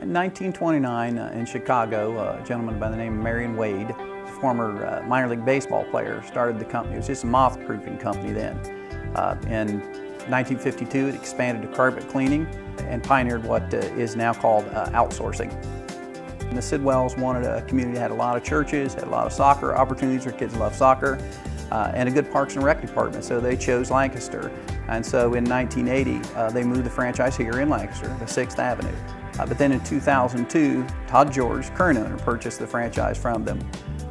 In 1929 in Chicago, a gentleman by the name of Marion Wade, a former minor league baseball player, started the company. It was just a moth-proofing company then. In 1952, it expanded to carpet cleaning and pioneered what is now called outsourcing. And the Sidwells wanted a community that had a lot of churches, had a lot of soccer opportunities where kids love soccer, and a good Parks and Rec department, so they chose Lancaster. And so in 1980, they moved the franchise here in Lancaster to 6th Avenue. But then in 2002, Todd George, current owner, purchased the franchise from them.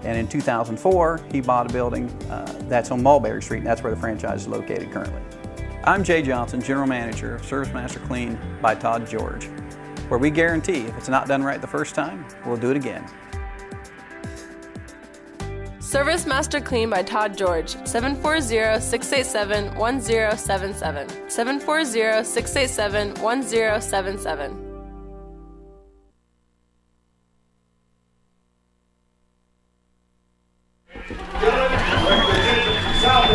And in 2004, he bought a building that's on Mulberry Street, and that's where the franchise is located currently. I'm Jay Johnson, General Manager of Service Master Clean by Todd George, where we guarantee if it's not done right the first time, we'll do it again. Service Master Clean by Todd George, 740-687-1077, 740-687-1077.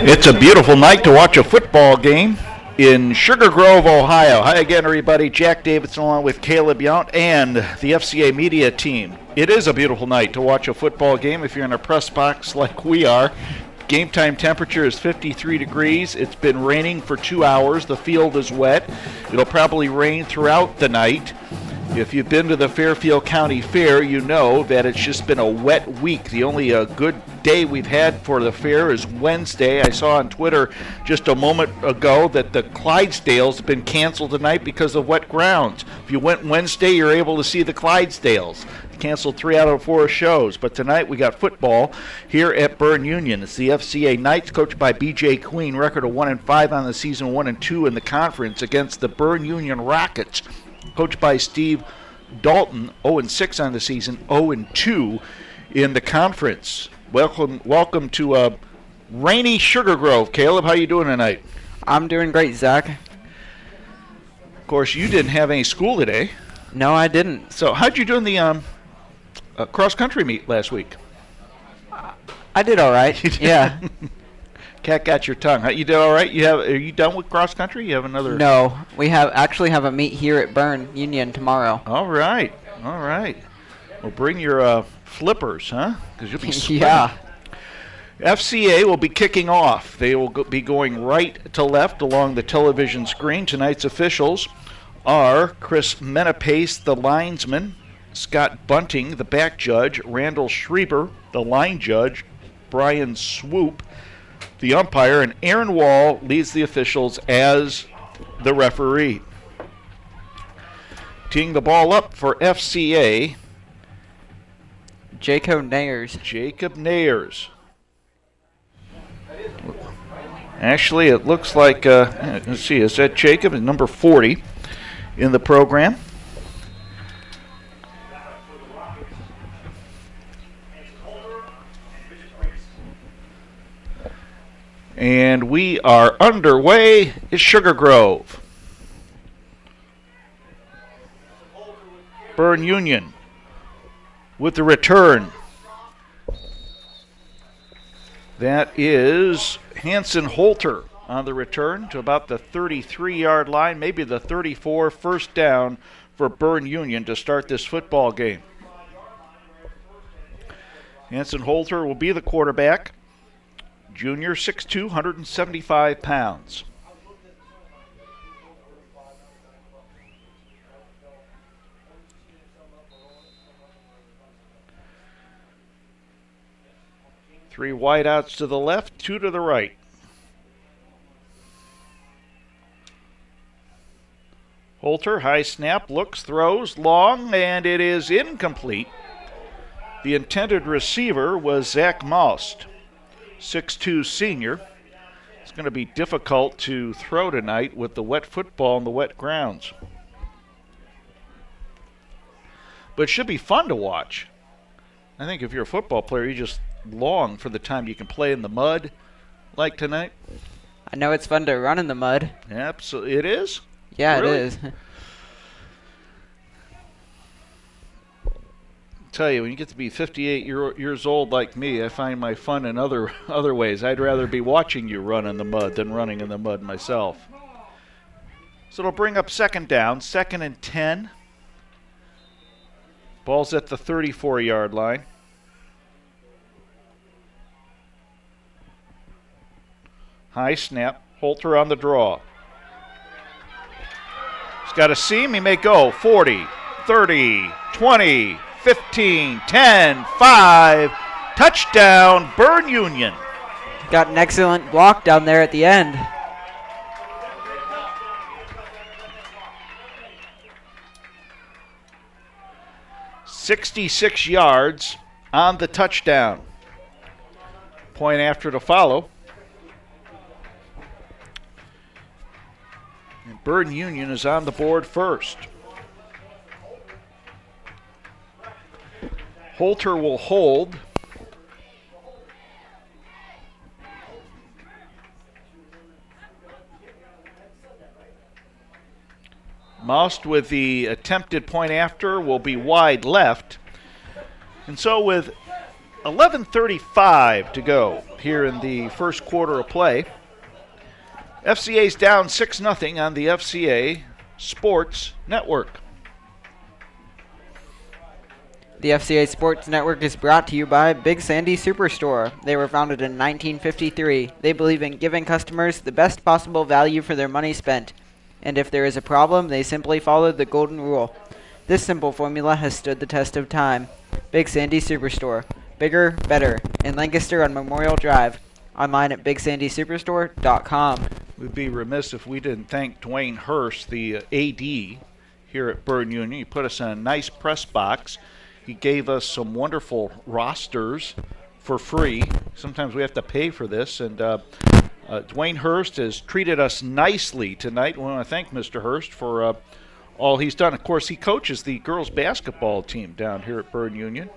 It's a beautiful night to watch a football game in Sugar Grove, Ohio. Hi again, everybody. Jack Davidson along with Caleb Yount and the FCA media team. It is a beautiful night to watch a football game if you're in a press box like we are. Game time temperature is 53 degrees. It's been raining for 2 hours. The field is wet. It'll probably rain throughout the night. If you've been to the Fairfield County Fair, you know that it's just been a wet week. The only good day we've had for the fair is Wednesday. I saw on Twitter just a moment ago that the Clydesdales have been canceled tonight because of wet grounds. If you went Wednesday, you're able to see the Clydesdales. Canceled 3 out of 4 shows. But tonight we got football here at Berne Union. It's the FCA Knights, coached by B.J. Queen, record of 1-5 on the season, 1-2 in the conference, against the Berne Union Rockets, coached by Steve Dalton, 0-6 on the season, 0-2 in the conference. Welcome to rainy Sugar Grove. Caleb, how you doing tonight? I'm doing great, Zach. Of course, you didn't have any school today. No, I didn't. So how'd you do in the cross-country meet last week? I did all right. Yeah. Cat got your tongue. You did all right? Are you done with cross-country? You have another? No, we actually have a meet here at Berne Union tomorrow. All right. Well, bring your flippers, huh? Because you'll be sweating. Yeah. FCA will be kicking off. They will be going right to left along the television screen. Tonight's officials are Chris Menapace, the linesman, Scott Bunting, the back judge, Randall Schreiber, the line judge, Brian Swoop, the umpire, and Aaron Wall leads the officials as the referee. Teeing the ball up for FCA, Jacob Nayers. Actually, it looks like, let's see, is that Jacob? Number 40 in the program. And we are underway at Sugar Grove. Berne Union with the return. That is Hanson Holter on the return to about the 33-yard line, maybe the 34. First down for Berne Union to start this football game. Hanson Holter will be the quarterback. Junior, 6'2", 175 pounds. Three wideouts to the left, 2 to the right. Holter, high snap, looks, throws, long, and it is incomplete. The intended receiver was Zach Most, 6'2" senior. It's going to be difficult to throw tonight with the wet football and the wet grounds. But it should be fun to watch. I think if you're a football player, you just long for the time you can play in the mud like tonight. I know it's fun to run in the mud. Absolutely. It is? Yeah, really? It is. Tell you, when you get to be 58 years old like me, I find my fun in other ways. I'd rather be watching you run in the mud than running in the mud myself. So it'll bring up second down, 2nd and 10 Ball's at the 34-yard line. High snap. Holter on the draw. He's got a seam. He may go 40, 30, 20, 15, 10, 5. Touchdown, Bern Union. Got an excellent block down there at the end. "66 yards on the touchdown." Point after to follow. And Bern Union is on the board first. Holter will hold. Most with the attempted point after will be wide left. And so with 11:35 to go here in the first quarter of play, FCA's down 6-0 on the FCA Sports Network. The FCA Sports Network is brought to you by Big Sandy Superstore. They were founded in 1953. They believe in giving customers the best possible value for their money spent. And if there is a problem, they simply follow the golden rule. This simple formula has stood the test of time. Big Sandy Superstore. Bigger, better. In Lancaster on Memorial Drive. Online at BigSandySuperstore.com. We'd be remiss if we didn't thank Dwayne Hurst, the AD here at Bern Union. He put us in a nice press box. He gave us some wonderful rosters for free. Sometimes we have to pay for this, and Dwayne Hurst has treated us nicely tonight. We want to thank Mr. Hurst for all he's done. Of course, he coaches the girls basketball team down here at Bern Union.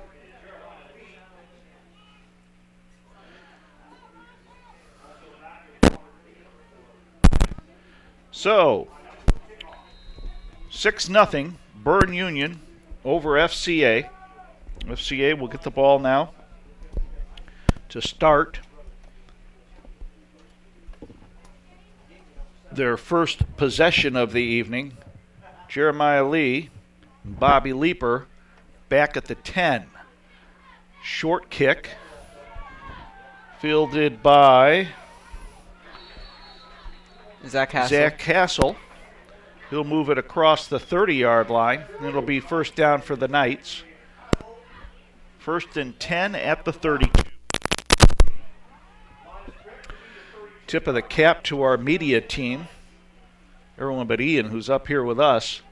So, 6-0, Bern Union over FCA. FCA will get the ball now to start their first possession of the evening. Jeremiah Lee and Bobby Leeper back at the 10. Short kick fielded by Zach Castle. He'll move it across the 30-yard line. It'll be first down for the Knights. 1st and 10 at the 32. Tip of the cap to our media team. Everyone but Ian, who's up here with us.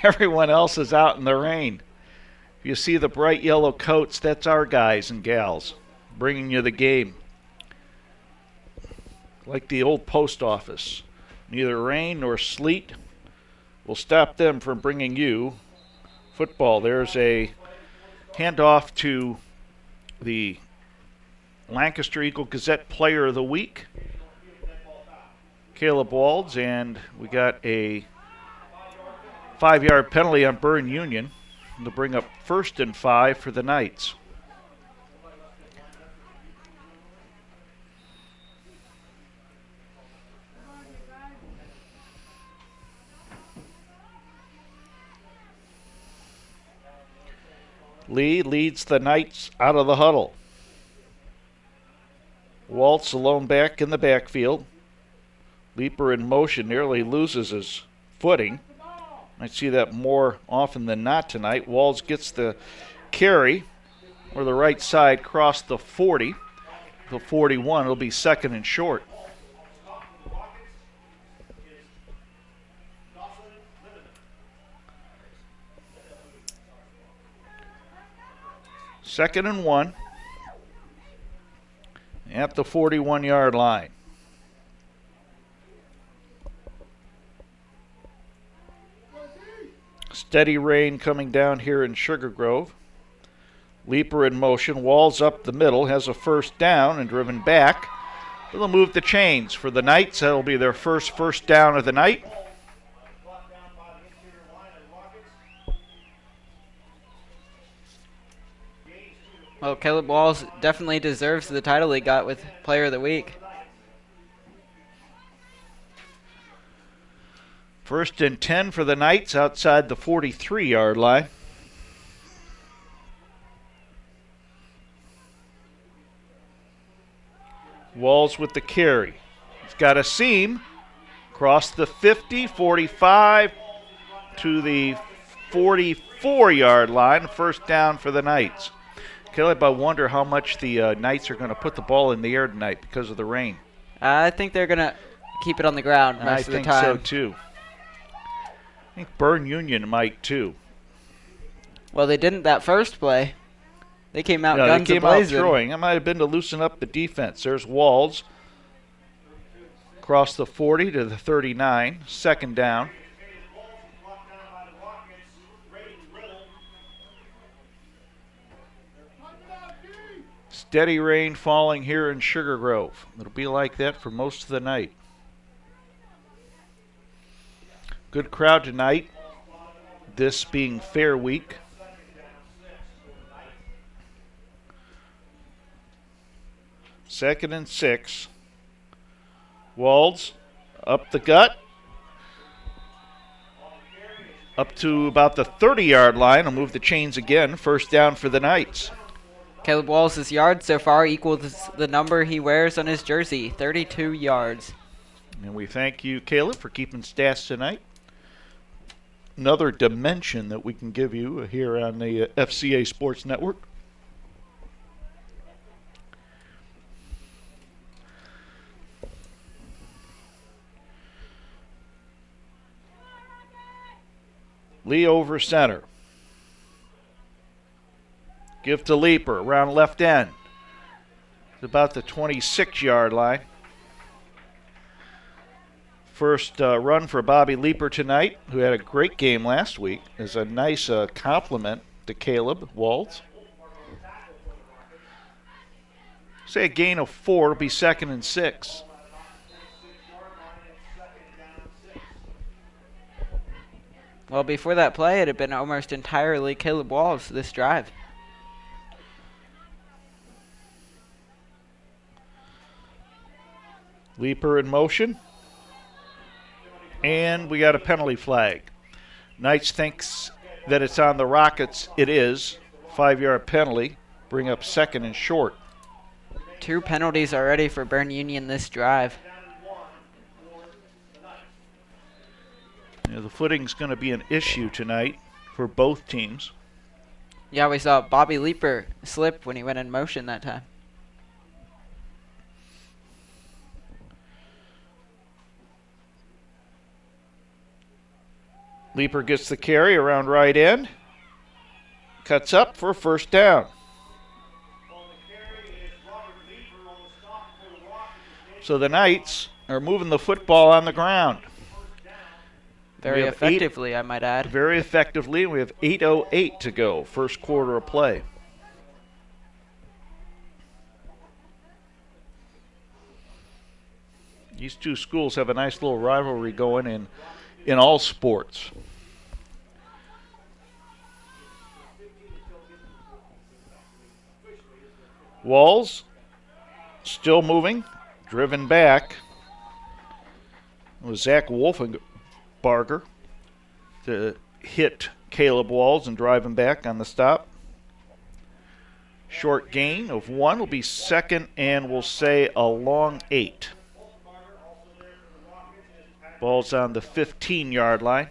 Everyone else is out in the rain. If you see the bright yellow coats, that's our guys and gals bringing you the game. Like the old post office. Neither rain nor sleet will stop them from bringing you football. There's a handoff to the Lancaster Eagle Gazette Player of the Week, Caleb Walds, and we got a 5-yard penalty on Bern Union to bring up 1st and 5 for the Knights. Lee leads the Knights out of the huddle. Waltz alone back in the backfield. Leeper in motion nearly loses his footing. I see that more often than not tonight. Waltz gets the carry or the right side cross the 40. The 41 will be 2nd and short. Second and 1 at the 41-yard line. Steady rain coming down here in Sugar Grove. Leeper in motion, Walls up the middle, has a first down and driven back. They'll move the chains for the Knights. That'll be their first down of the night. Well, Caleb Walls definitely deserves the title he got with Player of the Week. 1st and 10 for the Knights outside the 43-yard line. Walls with the carry. He's got a seam. Across the 50, 45 to the 44-yard line. First down for the Knights. Caleb, I wonder how much the Knights are going to put the ball in the air tonight because of the rain. I think they're going to keep it on the ground most of the time. I think so, too. I think Bern Union might, too. Well, they didn't that first play. They came out guns they came a-blazing. out throwing. That might have been to loosen up the defense. There's Walls. Across the 40 to the 39. Second down. Steady rain falling here in Sugar Grove. It'll be like that for most of the night. Good crowd tonight, this being Fair Week. Second and 6. Walds up the gut. Up to about the 30-yard line. I'll move the chains again. First down for the Knights. Caleb Walls' yards so far equals the number he wears on his jersey, 32 yards. And we thank you, Caleb, for keeping stats tonight. Another dimension that we can give you here on the FCA Sports Network. Lee over center. Give to Leaper around left end. It's about the 26-yard line. First run for Bobby Leaper tonight, who had a great game last week, is a nice compliment to Caleb Waltz. Say a gain of 4, it'll be second and 6. Well, before that play, it had been almost entirely Caleb Walls this drive. Leaper in motion. And we got a penalty flag. Knights thinks that it's on the Rockets. It is. 5-yard penalty. Bring up second and short. 2 penalties already for Bern Union this drive. The footing's going to be an issue tonight for both teams. Yeah, we saw Bobby Leaper slip when he went in motion that time. Leaper gets the carry around right end. Cuts up for first down. So the Knights are moving the football on the ground. Very effectively, I might add. Very effectively. We have 8:08 to go, first quarter of play. These two schools have a nice little rivalry going in all sports. Walls still moving, driven back. It was Zach Wolfenbarger to hit Caleb Walls and drive him back on the stop. Short gain of 1 will be second, and we'll say a long 8. Ball's on the 15-yard line.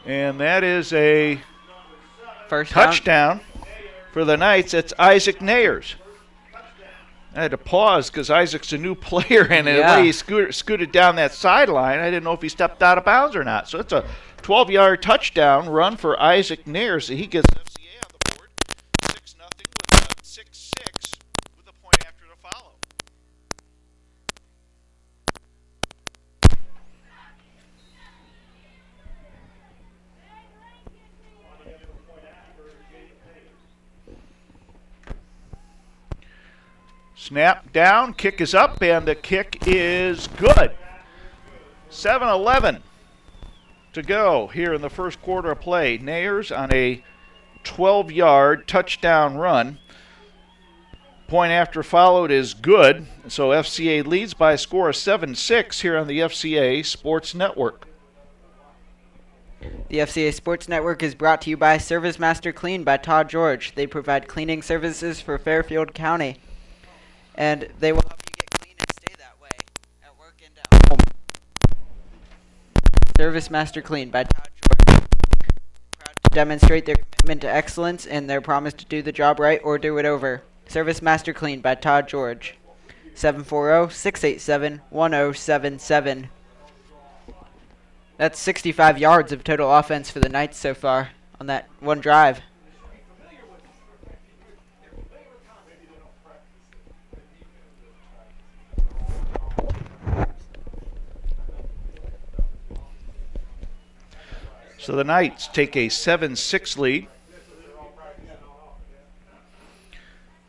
And that is a First touchdown for the Knights. It's Isaac Nayers. I had to pause because Isaac's a new player, and the way he scooted down that sideline, I didn't know if he stepped out of bounds or not. So it's a 12-yard touchdown run for Isaac Nayers. He gets FCA on the board, 6-0 with a 6-6 with a point after the follow. Snap down, kick is up, and the kick is good. 7:11 to go here in the first quarter of play. Nayers on a 12-yard touchdown run Point after followed is good. So FCA leads by a score of 7-6 here on the FCA Sports Network. The FCA Sports Network is brought to you by Service Master Clean by Todd George. They provide cleaning services for Fairfield County, and they will help you get clean and stay that way at work and at home. Service Master Clean by Todd George. Proud to demonstrate their commitment to excellence and their promise to do the job right or do it over. Service Master Clean by Todd George. 740-687-1077. That's 65 yards of total offense for the Knights so far on that one drive. So the Knights take a 7-6 lead.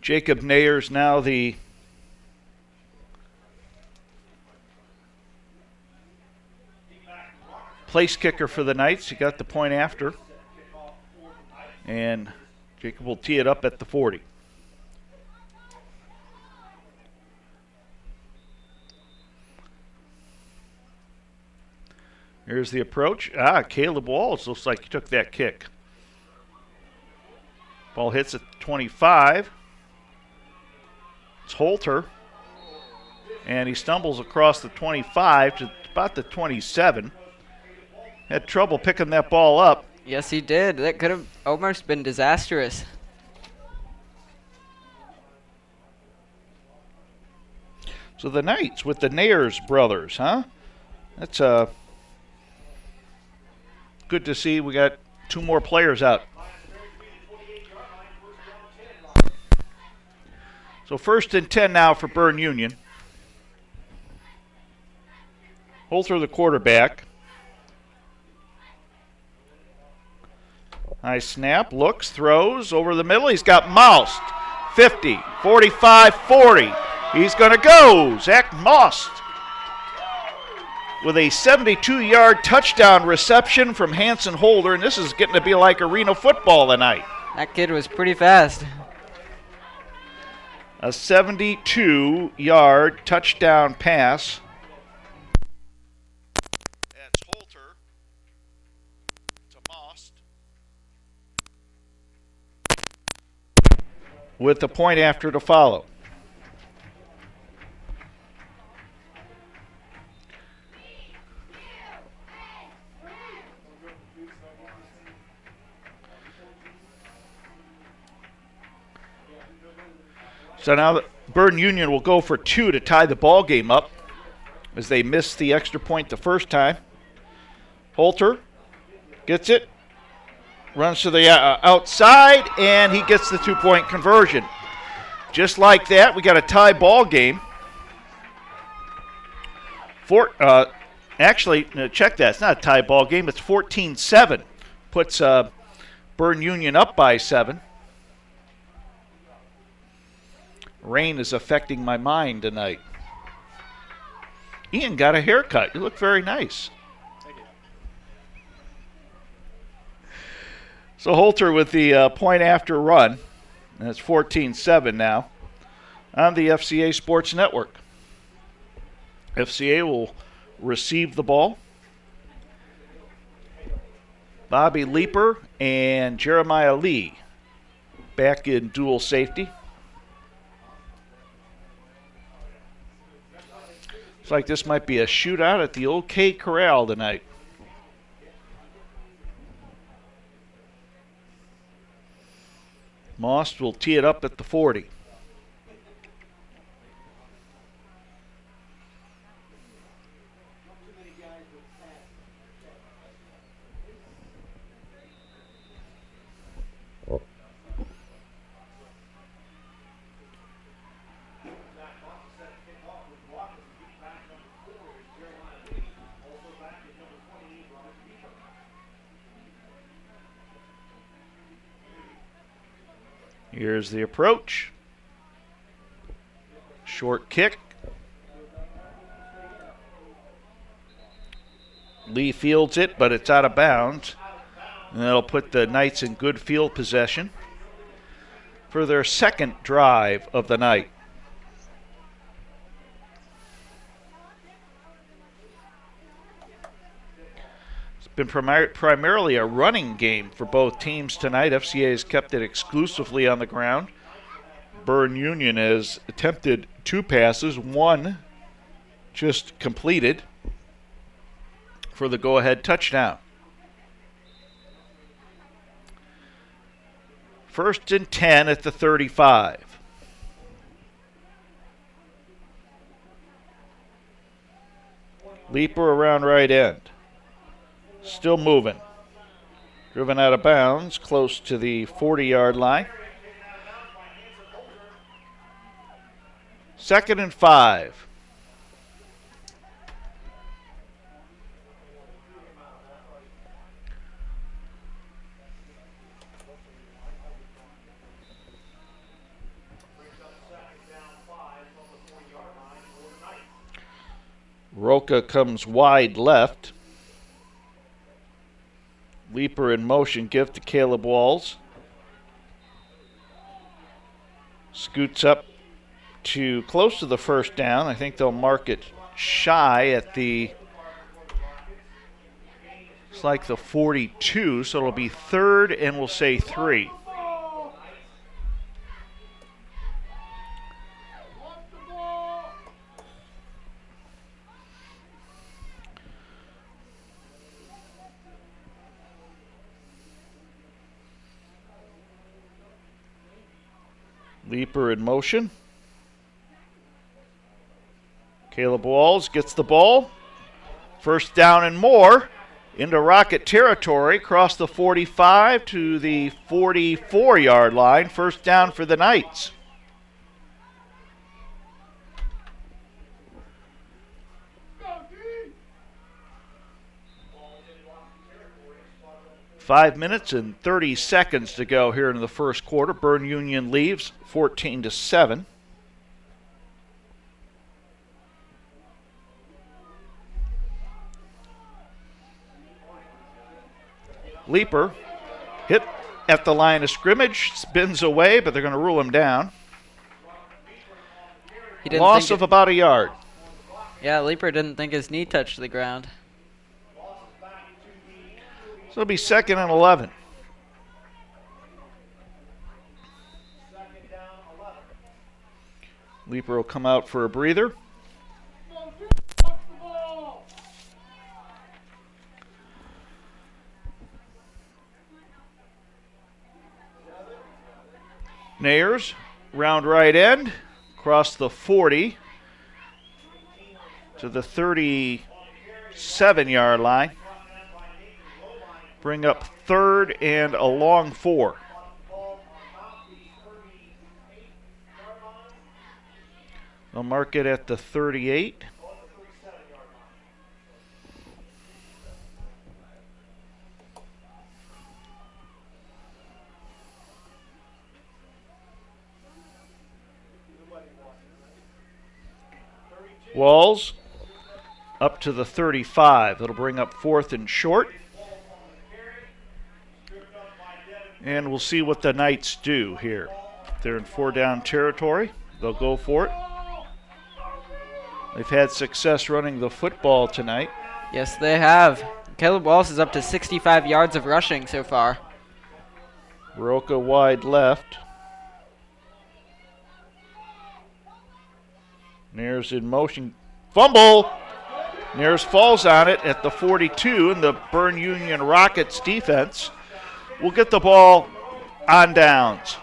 Jacob Nayers now the place kicker for the Knights. He got the point after. And Jacob will tee it up at the 40. Here's the approach. Caleb Walls looks like he took that kick. Ball hits at 25. It's Holter. And he stumbles across the 25 to about the 27. Had trouble picking that ball up. Yes, he did. That could have almost been disastrous. So the Knights with the Nayers brothers, huh? That's good to see. We got two more players out. So 1st and 10 now for Bern Union. Holter the quarterback. Nice snap, looks, throws over the middle. He's got Most. 50, 45, 40. He's going to go. Zach Most with a 72-yard touchdown reception from Hanson Holder, and this is getting to be like arena football tonight. That kid was pretty fast. A 72-yard touchdown pass. That's Holter to Most with the point after to follow. So now Bern Union will go for 2 to tie the ball game up as they missed the extra point the first time. Holter gets it, runs to the outside, and he gets the 2-point conversion. Just like that, we got a tie ball game. Actually, check that. It's not a tie ball game. It's 14-7. Puts Bern Union up by 7. Rain is affecting my mind tonight. Ian got a haircut. You look very nice. Thank you. So Holter with the point after run. And it's 14-7 now on the FCA Sports Network. FCA will receive the ball. Bobby Leeper and Jeremiah Lee back in dual safety. Looks like this might be a shootout at the old K Corral tonight. Most will tee it up at the 40. Here's the approach. Short kick. Lee fields it, but it's out of bounds. And that'll put the Knights in good field possession. for their second drive of the night. It's been primarily a running game for both teams tonight. FCA has kept it exclusively on the ground. Bern Union has attempted 2 passes, 1 just completed for the go-ahead touchdown. 1st and 10 at the 35. Leaper around right end. Still moving. Driven out of bounds, close to the 40-yard line. 2nd and 5. Roca comes wide left. Leaper in motion, give to Caleb Walls. Scoots up to close to the first down. I think they'll mark it shy at the, it's like the 42, so it'll be 3rd and we'll say 3. Leaper in motion. Caleb Walls gets the ball. 1st down and more into Rocket territory. Across the 45 to the 44-yard line. 1st down for the Knights. Five minutes and 30 seconds to go here in the first quarter. Bern Union leaves 14-7. Leaper hit at the line of scrimmage, spins away, but they're going to rule him down. Loss of about a yard. Yeah, Leaper didn't think his knee touched the ground. So it'll be 2nd and 11. Leaper will come out for a breather. Nayers, round right end, across the 40 to the 37-yard line. Bring up 3rd and a long 4. They'll mark it at the 38. Walls up to the 35. It'll bring up 4th and short. And we'll see what the Knights do here. They're in 4-down territory. They'll go for it. They've had success running the football tonight. Yes, they have. Caleb Walls is up to 65 yards of rushing so far. Roca wide left. Nares in motion. Fumble! Nares falls on it at the 42, and the Bern Union Rockets defense will get the ball on downs.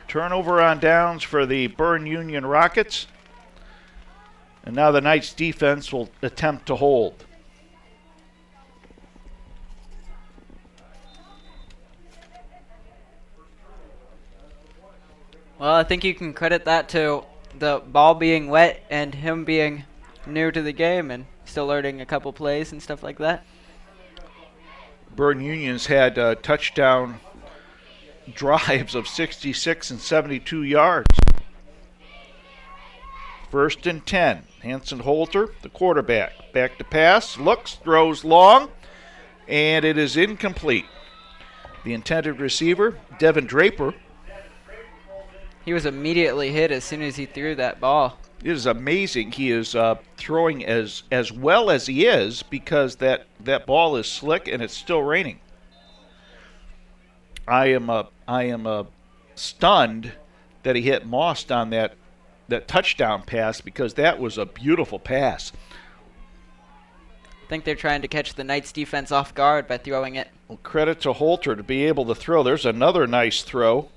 Turnover on downs for the Bern Union Rockets. And now the Knights defense will attempt to hold. Well, I think you can credit that to the ball being wet and him being new to the game and still learning a couple plays and stuff like that. Bern Union's had touchdown drives of 66 and 72 yards. 1st and 10. Hanson Holter, the quarterback. Back to pass, looks, throws long, and it is incomplete. The intended receiver, Devin Draper. He was immediately hit as soon as he threw that ball. It is amazing he is throwing as well as he is because that ball is slick and it's still raining. I am stunned that he hit Most on that touchdown pass because that was a beautiful pass. I think they're trying to catch the Knights defense off guard by throwing it. Well, credit to Holter to be able to throw. There's another nice throw.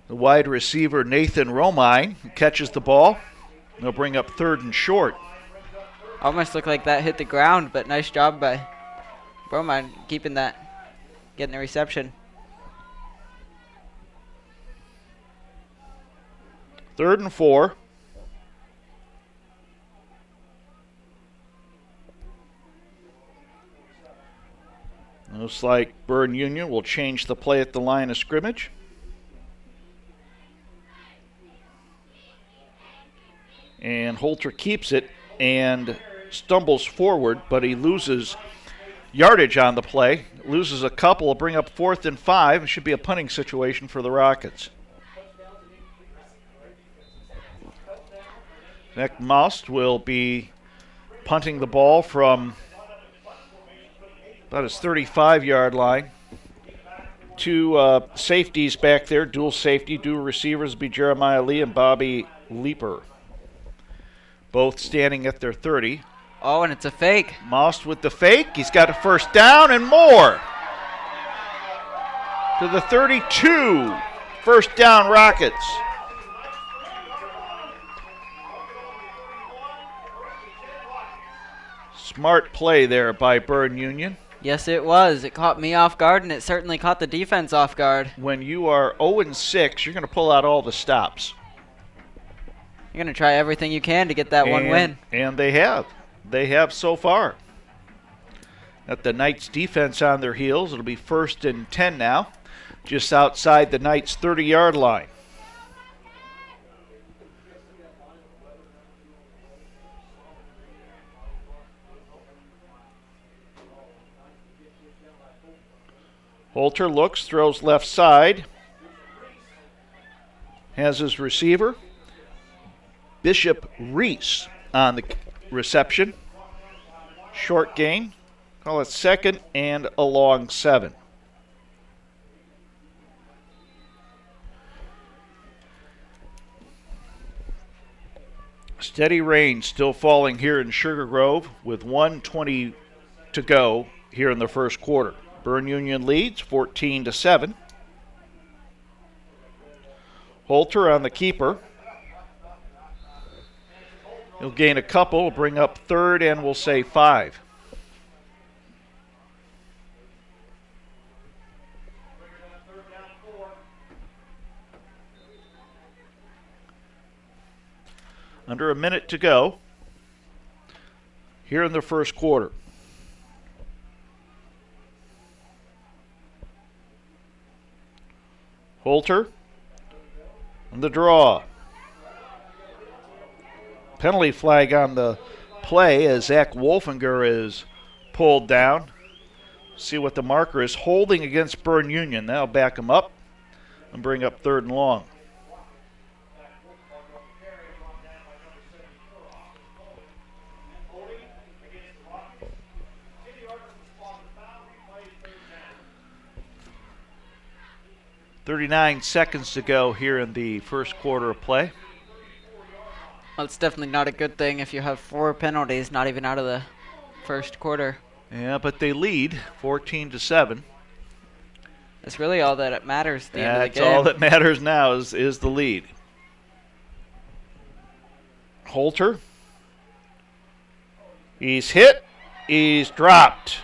The wide receiver, Nathan Romine, catches the ball. They'll bring up 3rd and short. Almost looked like that hit the ground, but nice job by Romine keeping that, getting the reception. 3rd and 4. Looks like Byrne Union will change the play at the line of scrimmage. And Holter keeps it and stumbles forward, but he loses yardage on the play. Loses a couple, will bring up 4th and 5. It should be a punting situation for the Rockets. Zach Most will be punting the ball from about his 35-yard line. 2 safeties back there, dual safety, dual receivers be Jeremiah Lee and Bobby Leeper. Both standing at their 30. Oh, and it's a fake. Most with the fake. He's got a 1st down and more. To the 32. 1st down Rockets. Smart play there by Byrne Union. Yes, it was. It caught me off guard, and it certainly caught the defense off guard. When you are 0-6, you're going to pull out all the stops. You're going to try everything you can to get that one win. And they have. They have so far. Got the Knights defense on their heels. It'll be 1st and 10 now, just outside the Knights 30-yard line. Holter looks, throws left side. Has his receiver, Bishop Reese, on the reception. Short gain. Call it 2nd and a long 7. Steady rain still falling here in Sugar Grove with 1:20 to go here in the first quarter. Byrne Union leads 14-7. Holter on the keeper. He'll gain a couple, bring up 3rd and we'll say 5. Under a minute to go here in the first quarter. Holter on the draw. Penalty flag on the play as Zach Wolfinger is pulled down. See what the marker is. Holding against Byrne Union. That'll back him up and bring up 3rd and long. .39 seconds to go here in the first quarter of play. Well, it's definitely not a good thing if you have 4 penalties not even out of the first quarter. Yeah, but they lead 14-7. That's really all that matters at the end of the game. That's all that matters now is the lead. Holter. He's hit. He's dropped.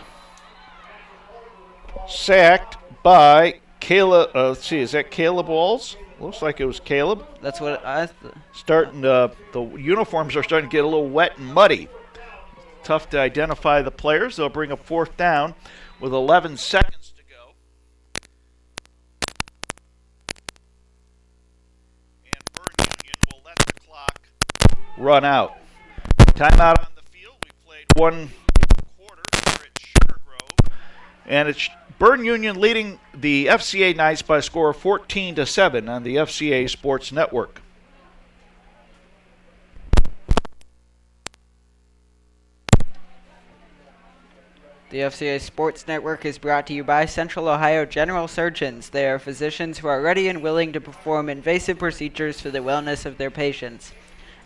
Sacked by Caleb. Let's see, is that Caleb Walls? Looks like it was Caleb. That's what I. Starting the uniforms are starting to get a little wet and muddy. Tough to identify the players. They'll bring a 4th down with 11 seconds to go. And Byrne Union will let the clock run out. Timeout on the field. We played 1 quarter here at Sugar Grove. And it's Bern Union leading the FCA Knights by a score of 14-7 on the FCA Sports Network. The FCA Sports Network is brought to you by Central Ohio General Surgeons. They are physicians who are ready and willing to perform invasive procedures for the wellness of their patients.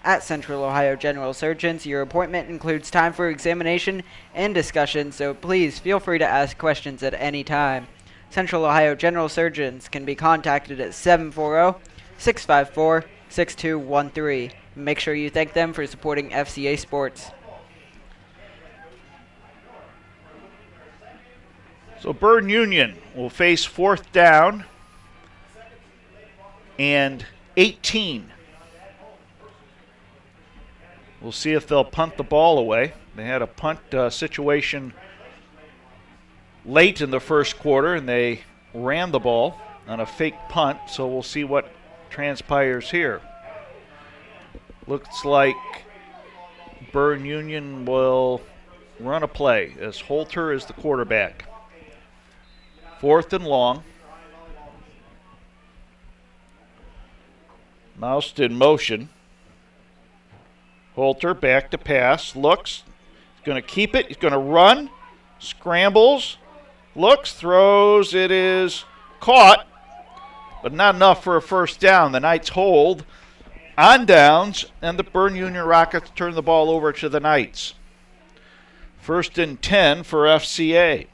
At Central Ohio General Surgeons, your appointment includes time for examination and discussion, so please feel free to ask questions at any time. Central Ohio General Surgeons can be contacted at 740-654-6213. Make sure you thank them for supporting FCA Sports. So Bern Union will face 4th down and 18. We'll see if they'll punt the ball away. They had a punt situation late in the first quarter, and they ran the ball on a fake punt, so we'll see what transpires here. Looks like Bern Union will run a play as Holter is the quarterback. 4th and long. Moused in motion. Holter back to pass, looks, he's going to keep it, he's going to run, scrambles, looks, throws, it is caught, but not enough for a first down. The Knights hold on downs, and the Bern Union Rockets turn the ball over to the Knights. 1st and 10 for FCA.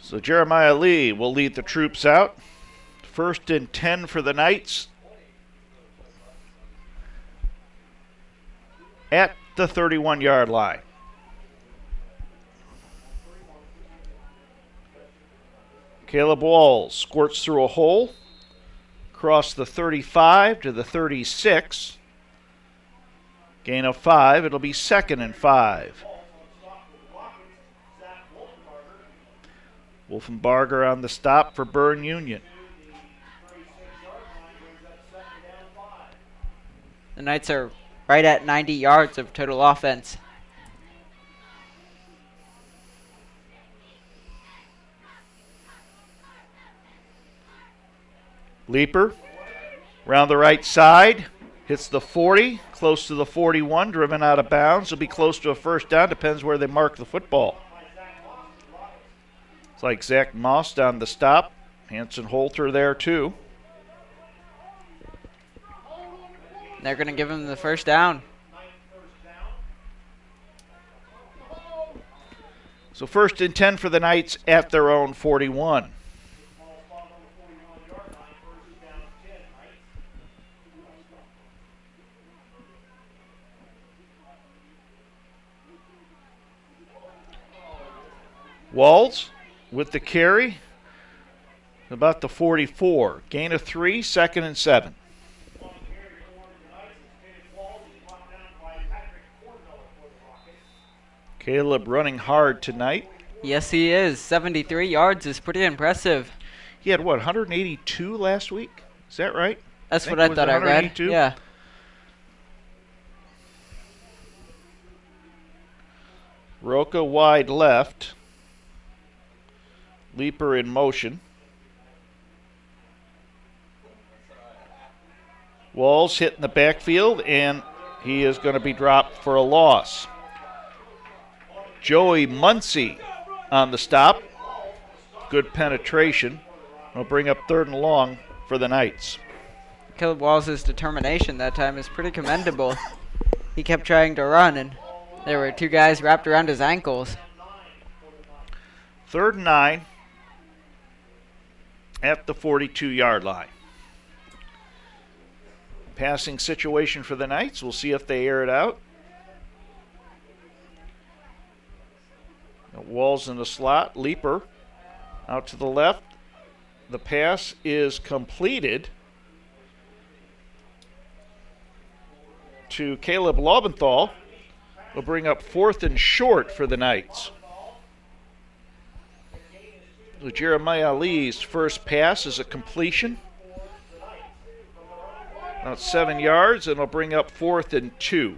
So Jeremiah Lee will lead the troops out. 1st and 10 for the Knights at the 31-yard line. Caleb Walls squirts through a hole, across the 35 to the 36. Gain of 5. It'll be 2nd and 5. Wolfenbarger on the stop for Bern Union. The Knights are right at 90 yards of total offense. Leaper around the right side, hits the 40, close to the 41, driven out of bounds. It'll be close to a first down, depends where they mark the football. It's like Zach Moss on the stop. Hanson Holter there too. They're going to give him the first down. So 1st and 10 for the Knights at their own 41. Walls with the carry, about the 44. Gain of 3, 2nd and 7. Caleb running hard tonight. Yes, he is. 73 yards is pretty impressive. He had, 182 last week? Is that right? That's what I thought I read. Yeah. Roca wide left. Leaper in motion. Walls hit in the backfield, and he is going to be dropped for a loss. Joey Muncie on the stop. Good penetration. Will bring up 3rd and long for the Knights. Caleb Walls' determination that time is pretty commendable. He kept trying to run, and there were 2 guys wrapped around his ankles. 3rd and 9 at the 42-yard line. Passing situation for the Knights. We'll see if they air it out. Walls in the slot. Leaper out to the left. The pass is completed to Caleb Lobenthal. Will bring up 4th and short for the Knights. So Jeremiah Lee's first pass is a completion. About 7 yards, and it'll bring up 4th and 2.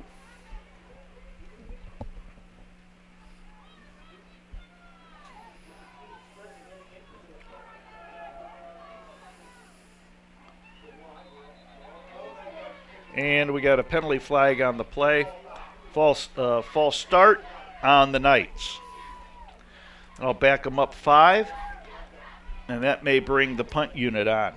And we got a penalty flag on the play. False start on the Knights. I'll back them up 5, and that may bring the punt unit on.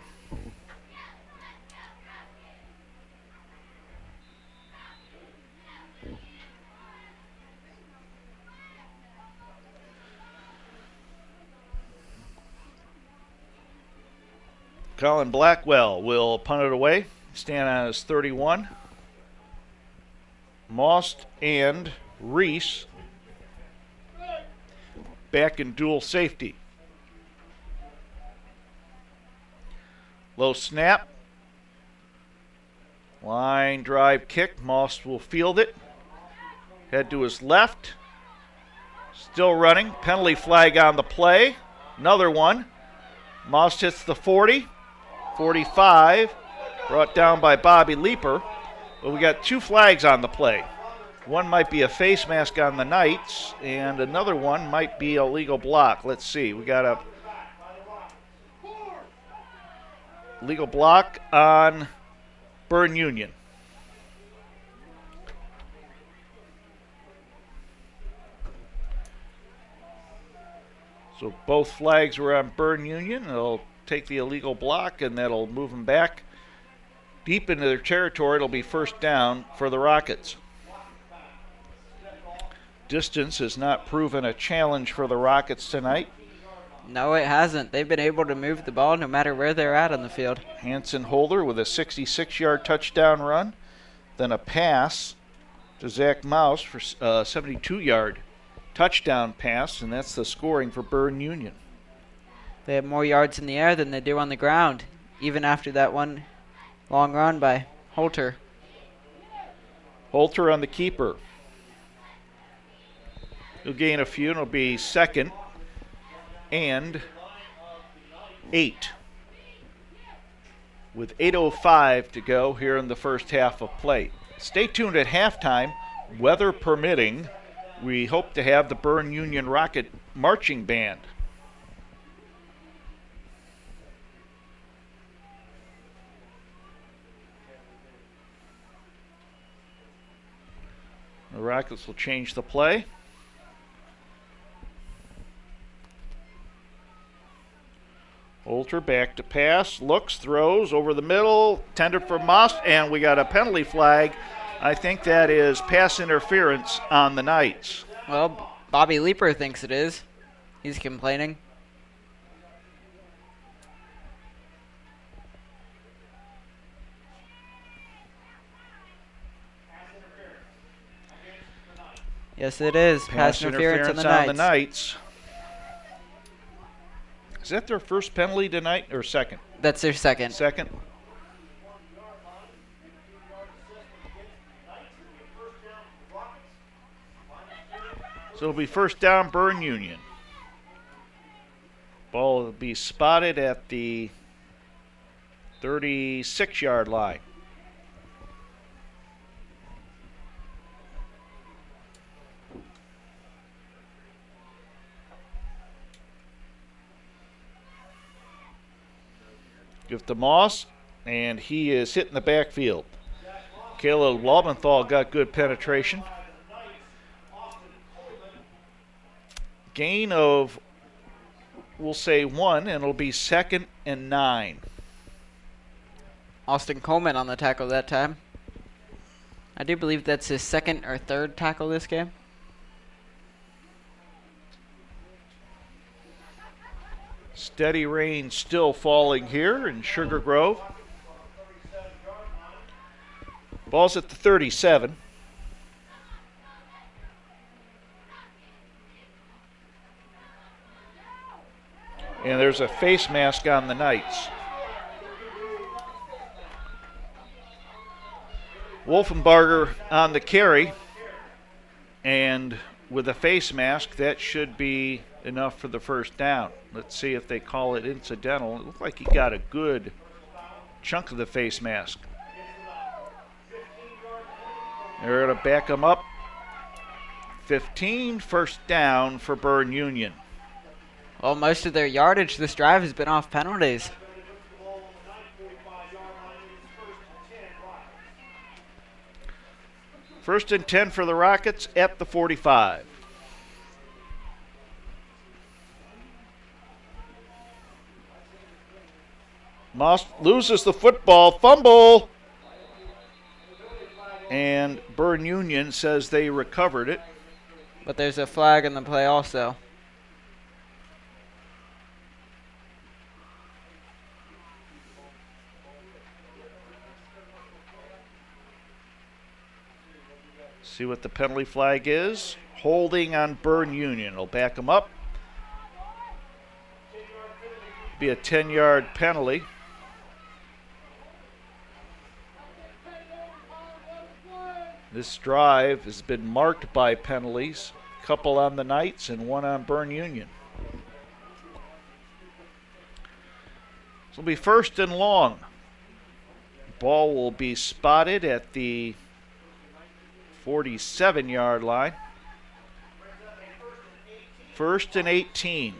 Colin Blackwell will punt it away. Stand on his 31. Most and Reese back in dual safety. Low snap. Line drive kick. Most will field it. Head to his left. Still running. Penalty flag on the play. Another one. Most hits the 40. 45. Brought down by Bobby Leeper. But we got 2 flags on the play. One might be a face mask on the Knights, and another one might be a legal block. Let's see. We got a legal block on Bern Union. So both flags were on Bern Union. They'll take the illegal block, and that'll move them back deep into their territory. It'll be first down for the Rockets. Distance has not proven a challenge for the Rockets tonight. No, it hasn't. They've been able to move the ball no matter where they're at on the field. Hanson Holder with a 66-yard touchdown run, then a pass to Zach Mouse for a 72-yard touchdown pass, and that's the scoring for Bern Union. They have more yards in the air than they do on the ground, even after that one long run by Holter. Holter on the keeper. He'll gain a few, and it'll be 2nd and 8. With 8:05 to go here in the first half of play. Stay tuned at halftime. Weather permitting, we hope to have the Bern Union Rocket Marching Band. The Rockets will change the play. Holter back to pass, looks, throws over the middle, tended for Moss, and we got a penalty flag. I think that is pass interference on the Knights. Well, Bobby Leeper thinks it is. He's complaining. Yes, it is. Pass interference on the Knights. Is that their first penalty tonight or second? That's their second. Second. So it'll be first down, Bern Union. Ball will be spotted at the 36-yard line. Give to Moss, and he is hitting the backfield. Caleb Lobenthal got good penetration. Gain of, we'll say 1, and it'll be 2nd and 9. Austin Coleman on the tackle that time. I do believe that's his 2nd or 3rd tackle this game. Steady rain still falling here in Sugar Grove. Ball's at the 37. And there's a face mask on the Knights. Wolfenbarger on the carry. And with a face mask, that should be enough for the first down. Let's see if they call it incidental. It looked like he got a good chunk of the face mask. They're going to back them up. 15, first down for Bern Union. Well, most of their yardage this drive has been off penalties. First and 10 for the Rockets at the 45. Moss loses the football, fumble. And Bern Union says they recovered it. But there's a flag in the play also. See what the penalty flag is. Holding on Bern Union. It'll back them up. Be a 10-yard penalty. This drive has been marked by penalties. A couple on the Knights and one on Bern Union. This will be first and long. Ball will be spotted at the 47-yard line. First and 18.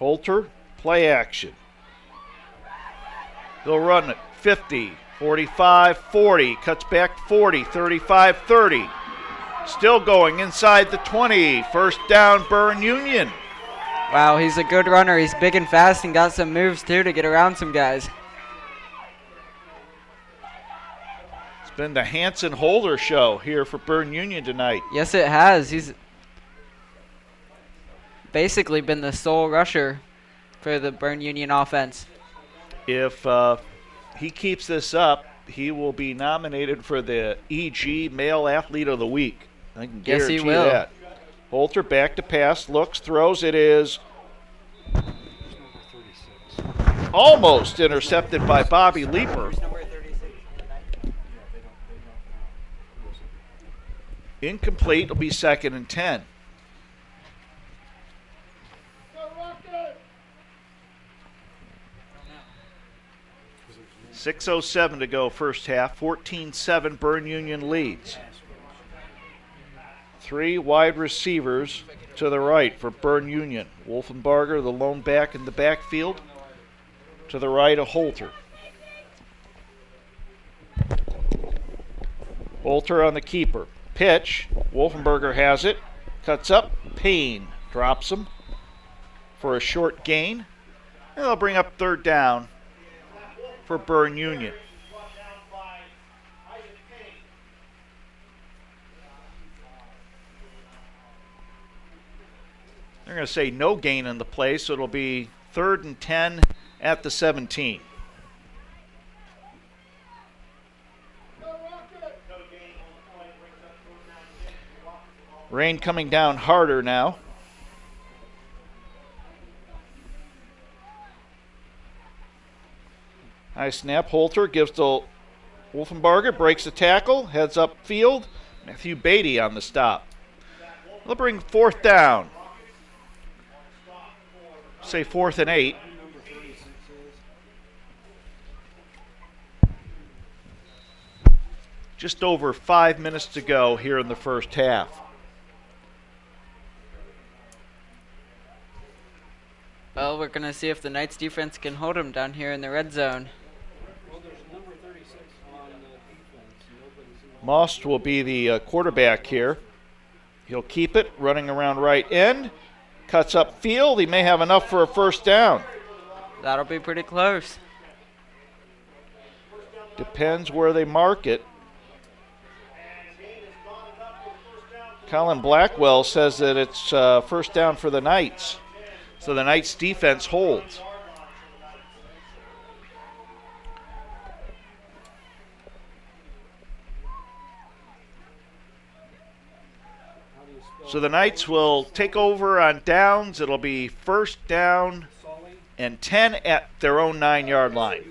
Holter, play action. They'll run it 50, 45, 40, cuts back 40, 35, 30. Still going inside the 20. First down, Bern Union. Wow, he's a good runner. He's big and fast and got some moves too to get around some guys. It's been the Hanson Holder show here for Bern Union tonight. Yes, it has. He's basically been the sole rusher for the Bern Union offense. If he keeps this up, he will be nominated for the EG Male Athlete of the Week. I can guarantee yes, he will. that. Holter back to pass, looks, throws. It is almost intercepted by Bobby Leeper. Incomplete. It'll be second and 10. .6:07 to go first half. 14-7 Bern Union leads. Three wide receivers to the right for Bern Union. Wolfenbarger, the lone back in the backfield. To the right of Holter. Holter on the keeper. Pitch. Wolfenbarger has it. Cuts up. Payne drops him for a short gain. And they'll bring up third down for Bern Union. They're going to say no gain in the play, so it'll be third and 10 at the 17. Rain coming down harder now. High snap. Holter gives to Wolfenbarger, breaks the tackle, heads up field. Matthew Beatty on the stop. They'll bring fourth down. Say 4th and 8. Just over 5 minutes to go here in the first half. Well, we're going to see if the Knights defense can hold them down here in the red zone. Most will be the quarterback here. He'll keep it, running around right end. Cuts up field. He may have enough for a first down. That'll be pretty close. Depends where they mark it. Colin Blackwell says that it's first down for the Knights. So the Knights defense holds. So the Knights will take over on downs. It'll be first down and 10 at their own 9-yard line.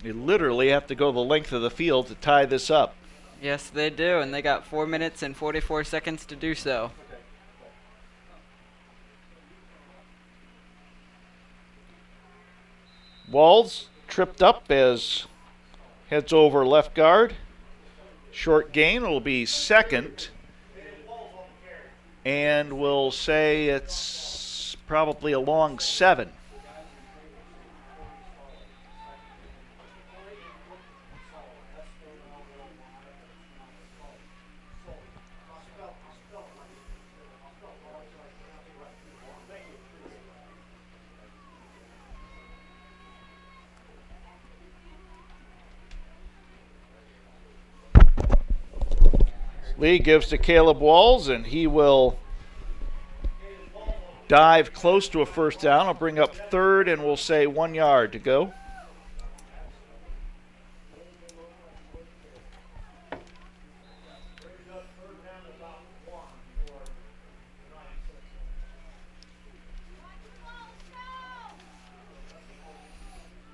They literally have to go the length of the field to tie this up. Yes, they do, and they got 4 minutes and 44 seconds to do so. Walls tripped up as heads over left guard. Short gain will be second. And we'll say it's probably a long 7. Lee gives to Caleb Walls, and he will dive close to a first down. I'll bring up third, and we'll say 1 yard to go.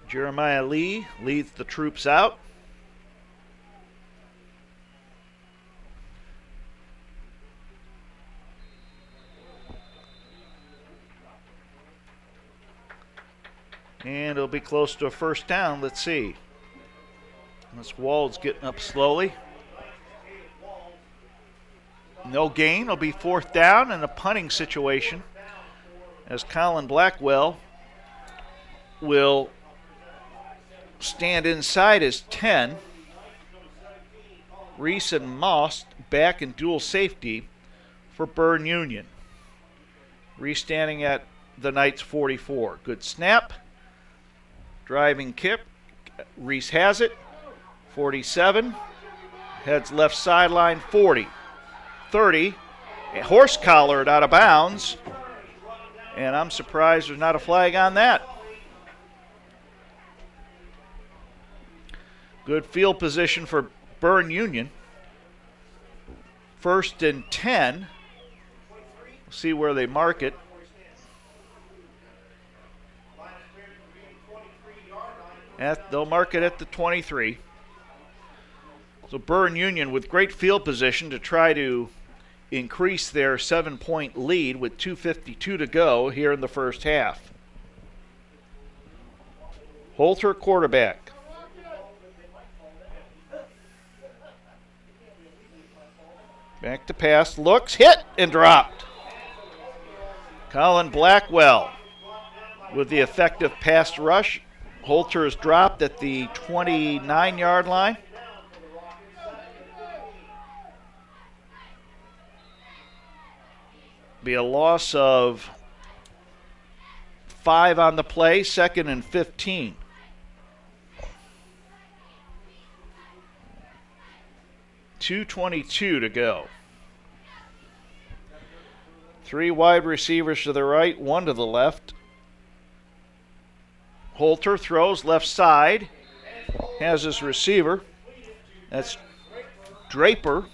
Jeremiah Lee leads the troops out. And it'll be close to a first down. Let's see. This Wald's getting up slowly. No gain. It'll be fourth down in a punting situation as Colin Blackwell will stand inside his 10. Reese and Moss back in dual safety for Bern Union. Reese standing at the Knights 44. Good snap. Driving kick. Reese has it. 47. Heads left sideline. 40. 30. A horse collared out of bounds. And I'm surprised there's not a flag on that. Good field position for Bern Union. 1st and 10. We'll see where they mark it. They'll mark it at the 23. So Bern Union with great field position to try to increase their 7-point lead with 2:52 to go here in the first half. Holter quarterback. Back to pass, looks, hit, and dropped. Colin Blackwell with the effective pass rush. Holter is dropped at the 29-yard line. Be a loss of 5 on the play, 2nd and 15. .222 to go. 3 wide receivers to the right, 1 to the left. Holter throws left side, has his receiver. That's Draper.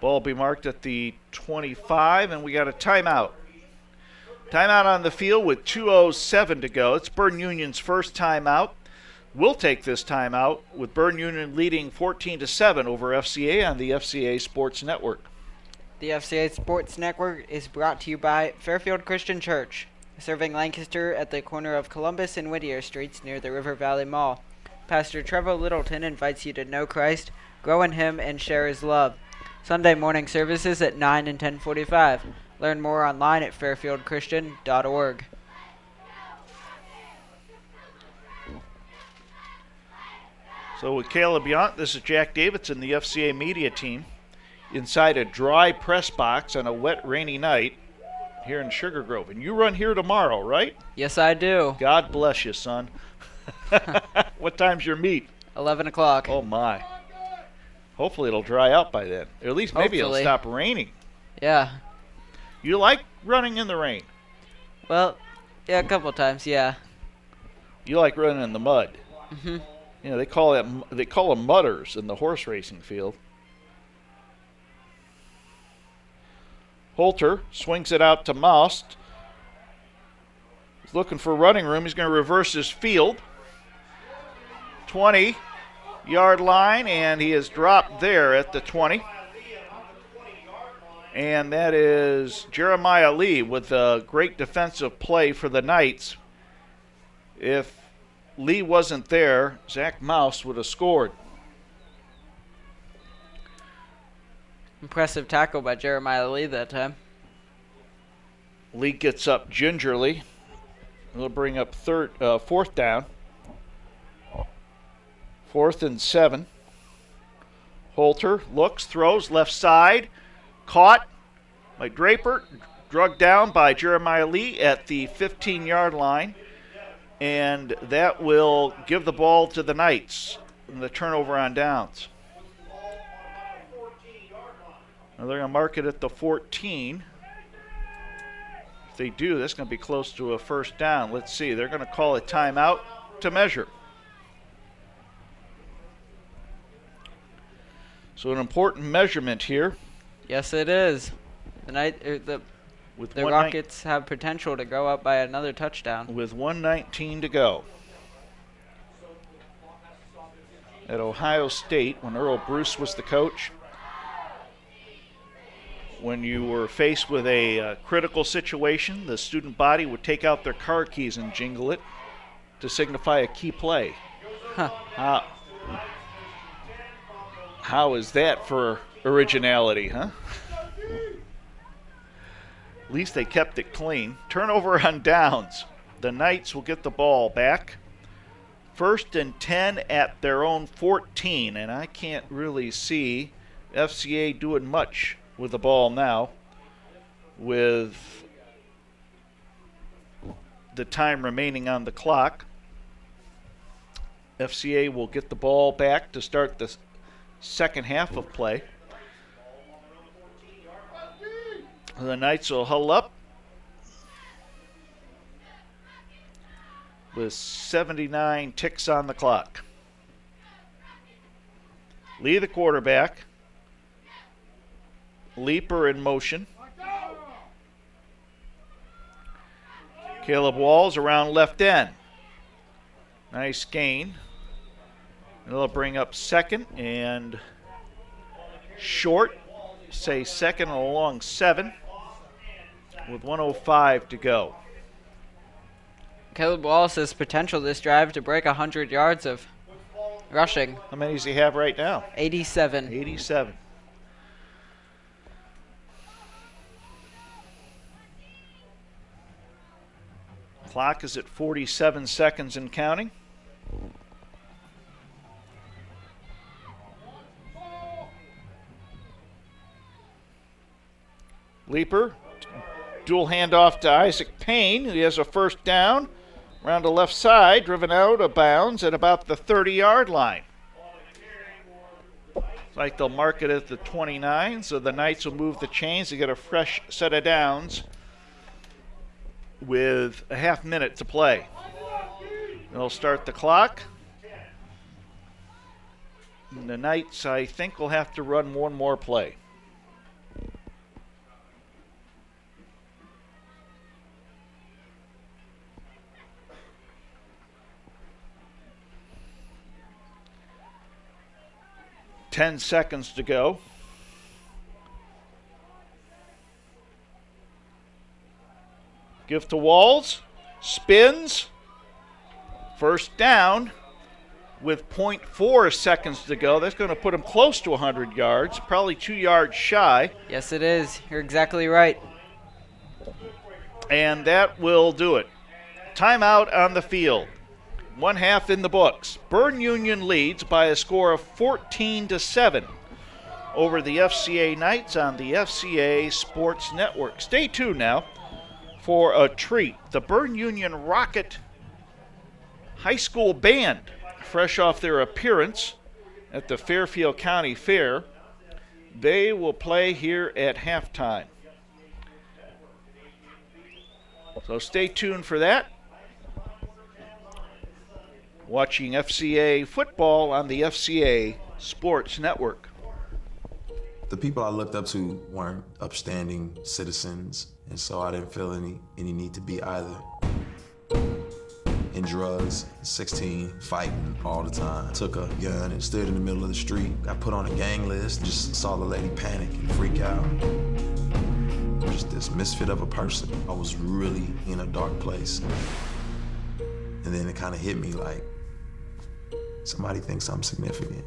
Ball will be marked at the 25, and we got a timeout. Timeout on the field with 2:07 to go. It's Bern Union's first timeout. We'll take this timeout with Bern Union leading 14-7 over FCA on the FCA Sports Network. The FCA Sports Network is brought to you by Fairfield Christian Church, serving Lancaster at the corner of Columbus and Whittier Streets near the River Valley Mall. Pastor Trevor Littleton invites you to know Christ, grow in Him, and share His love. Sunday morning services at 9 and 10:45. Learn more online at fairfieldchristian.org. So with Caleb Yount, this is Jack Davidson, the FCA media team, inside a dry press box on a wet, rainy night here in Sugar Grove. And you run here tomorrow, right? Yes, I do. God bless you, son. What time's your meet? 11 o'clock. Oh, my. Hopefully it'll dry out by then. Or at least maybe Hopefully. it'll stop raining. Yeah. You like running in the rain? Well, yeah, a couple times, yeah. You like running in the mud. Mm-hmm. You know, they call them mudders in the horse racing field. Holter swings it out to Most. He's looking for running room. He's going to reverse his field. 20-yard line, and he is dropped there at the 20. And that is Jeremiah Lee with a great defensive play for the Knights. If Lee wasn't there, Zach Mouse would have scored. Impressive tackle by Jeremiah Lee that time. Lee gets up gingerly. He'll bring up fourth down. 4th and 7. Holter looks, throws, left side. Caught by Draper. Drugged down by Jeremiah Lee at the 15-yard line. And that will give the ball to the Knights in the turnover on downs. Now they're going to mark it at the 14. If they do, that's going to be close to a first down. Let's see. They're going to call a timeout to measure. So an important measurement here. Yes, it is. The Rockets have potential to go up by another touchdown. With 1:19 to go. At Ohio State, when Earl Bruce was the coach, when you were faced with a critical situation, the student body would take out their car keys and jingle it to signify a key play. Huh. How is that for originality, huh? At least they kept it clean. Turnover on downs. The Knights will get the ball back. 1st and 10 at their own 14, and I can't really see FCA doing much with the ball now with the time remaining on the clock. FCA will get the ball back to start the second half of play. The Knights will huddle up with 79 ticks on the clock. Lee, the quarterback. Leaper in motion. Caleb Walls around left end. Nice gain. And they'll bring up 2nd and short. Say 2nd and along 7 with 1:05 to go. Caleb Wallace has potential this drive to break 100 yards of rushing. How many does he have right now? 87. 87. Clock is at 47 seconds and counting. Leaper, dual handoff to Isaac Payne. He has a first down. Around the left side, driven out of bounds at about the 30-yard line. It's like they'll mark it at the 29, so the Knights will move the chains to get a fresh set of downs with a half minute to play. They'll start the clock. And the Knights, I think, will have to run one more play. Ten seconds to go. Give to Walls. Spins. First down with 0.4 seconds to go. That's going to put him close to 100 yards, probably 2 yards shy. Yes, it is. You're exactly right. And that will do it. Timeout on the field. 1/2 in the books. Bern Union leads by a score of 14-7 over the FCA Knights on the FCA Sports Network. Stay tuned now for a treat. The Bern Union Rocket High School Band, fresh off their appearance at the Fairfield County Fair, they will play here at halftime. So stay tuned for that. Watching FCA football on the FCA Sports Network. The people I looked up to weren't upstanding citizens, and so I didn't feel any need to be either. In drugs, 16, fighting all the time. Took a gun and stood in the middle of the street. Got put on a gang list, just saw the lady panic and freak out. just this misfit of a person. I was really in a dark place. And then it kind of hit me like, somebody thinks I'm significant.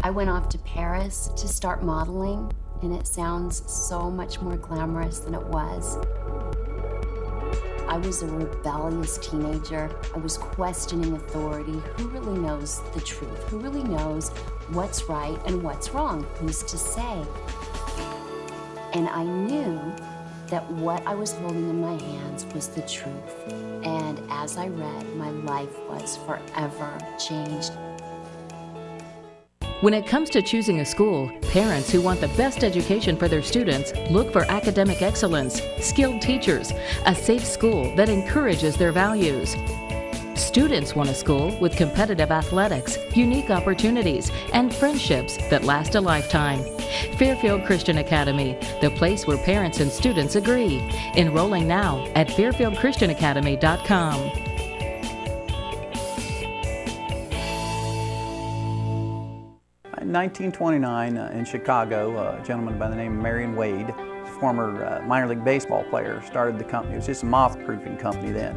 I went off to Paris to start modeling, and it sounds so much more glamorous than it was. I was a rebellious teenager. I was questioning authority. Who really knows the truth? Who really knows what's right and what's wrong? Who's to say? And I knew that what I was holding in my hands was the truth. And as I read, my life was forever changed. When it comes to choosing a school, parents who want the best education for their students look for academic excellence, skilled teachers, a safe school that encourages their values. Students want a school with competitive athletics, unique opportunities, and friendships that last a lifetime. Fairfield Christian Academy, the place where parents and students agree. Enrolling now at fairfieldchristianacademy.com. In 1929 in Chicago, a gentleman by the name of Marion Wade, a former minor league baseball player, started the company. It was just a moth-proofing company then.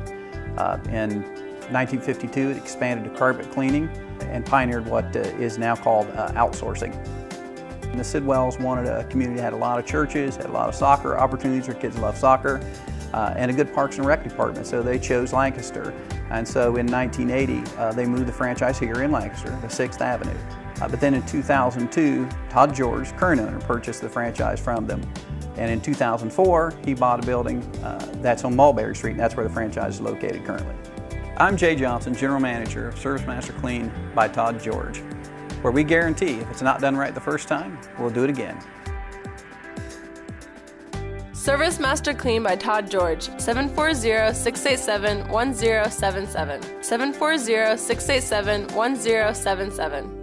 In 1952, it expanded to carpet cleaning and pioneered what is now called outsourcing. And the Sidwells wanted a community that had a lot of churches, had a lot of soccer opportunities, their kids love soccer, and a good Parks and Rec department, so they chose Lancaster. And so in 1980, they moved the franchise here in Lancaster to 6th Avenue. But then in 2002, Todd George, current owner, purchased the franchise from them. And in 2004, he bought a building that's on Mulberry Street, and that's where the franchise is located currently. I'm Jay Johnson, General Manager of Service Master Clean by Todd George, where we guarantee if it's not done right the first time, we'll do it again. Service Master Clean by Todd George, 740-687-1077. 740-687-1077.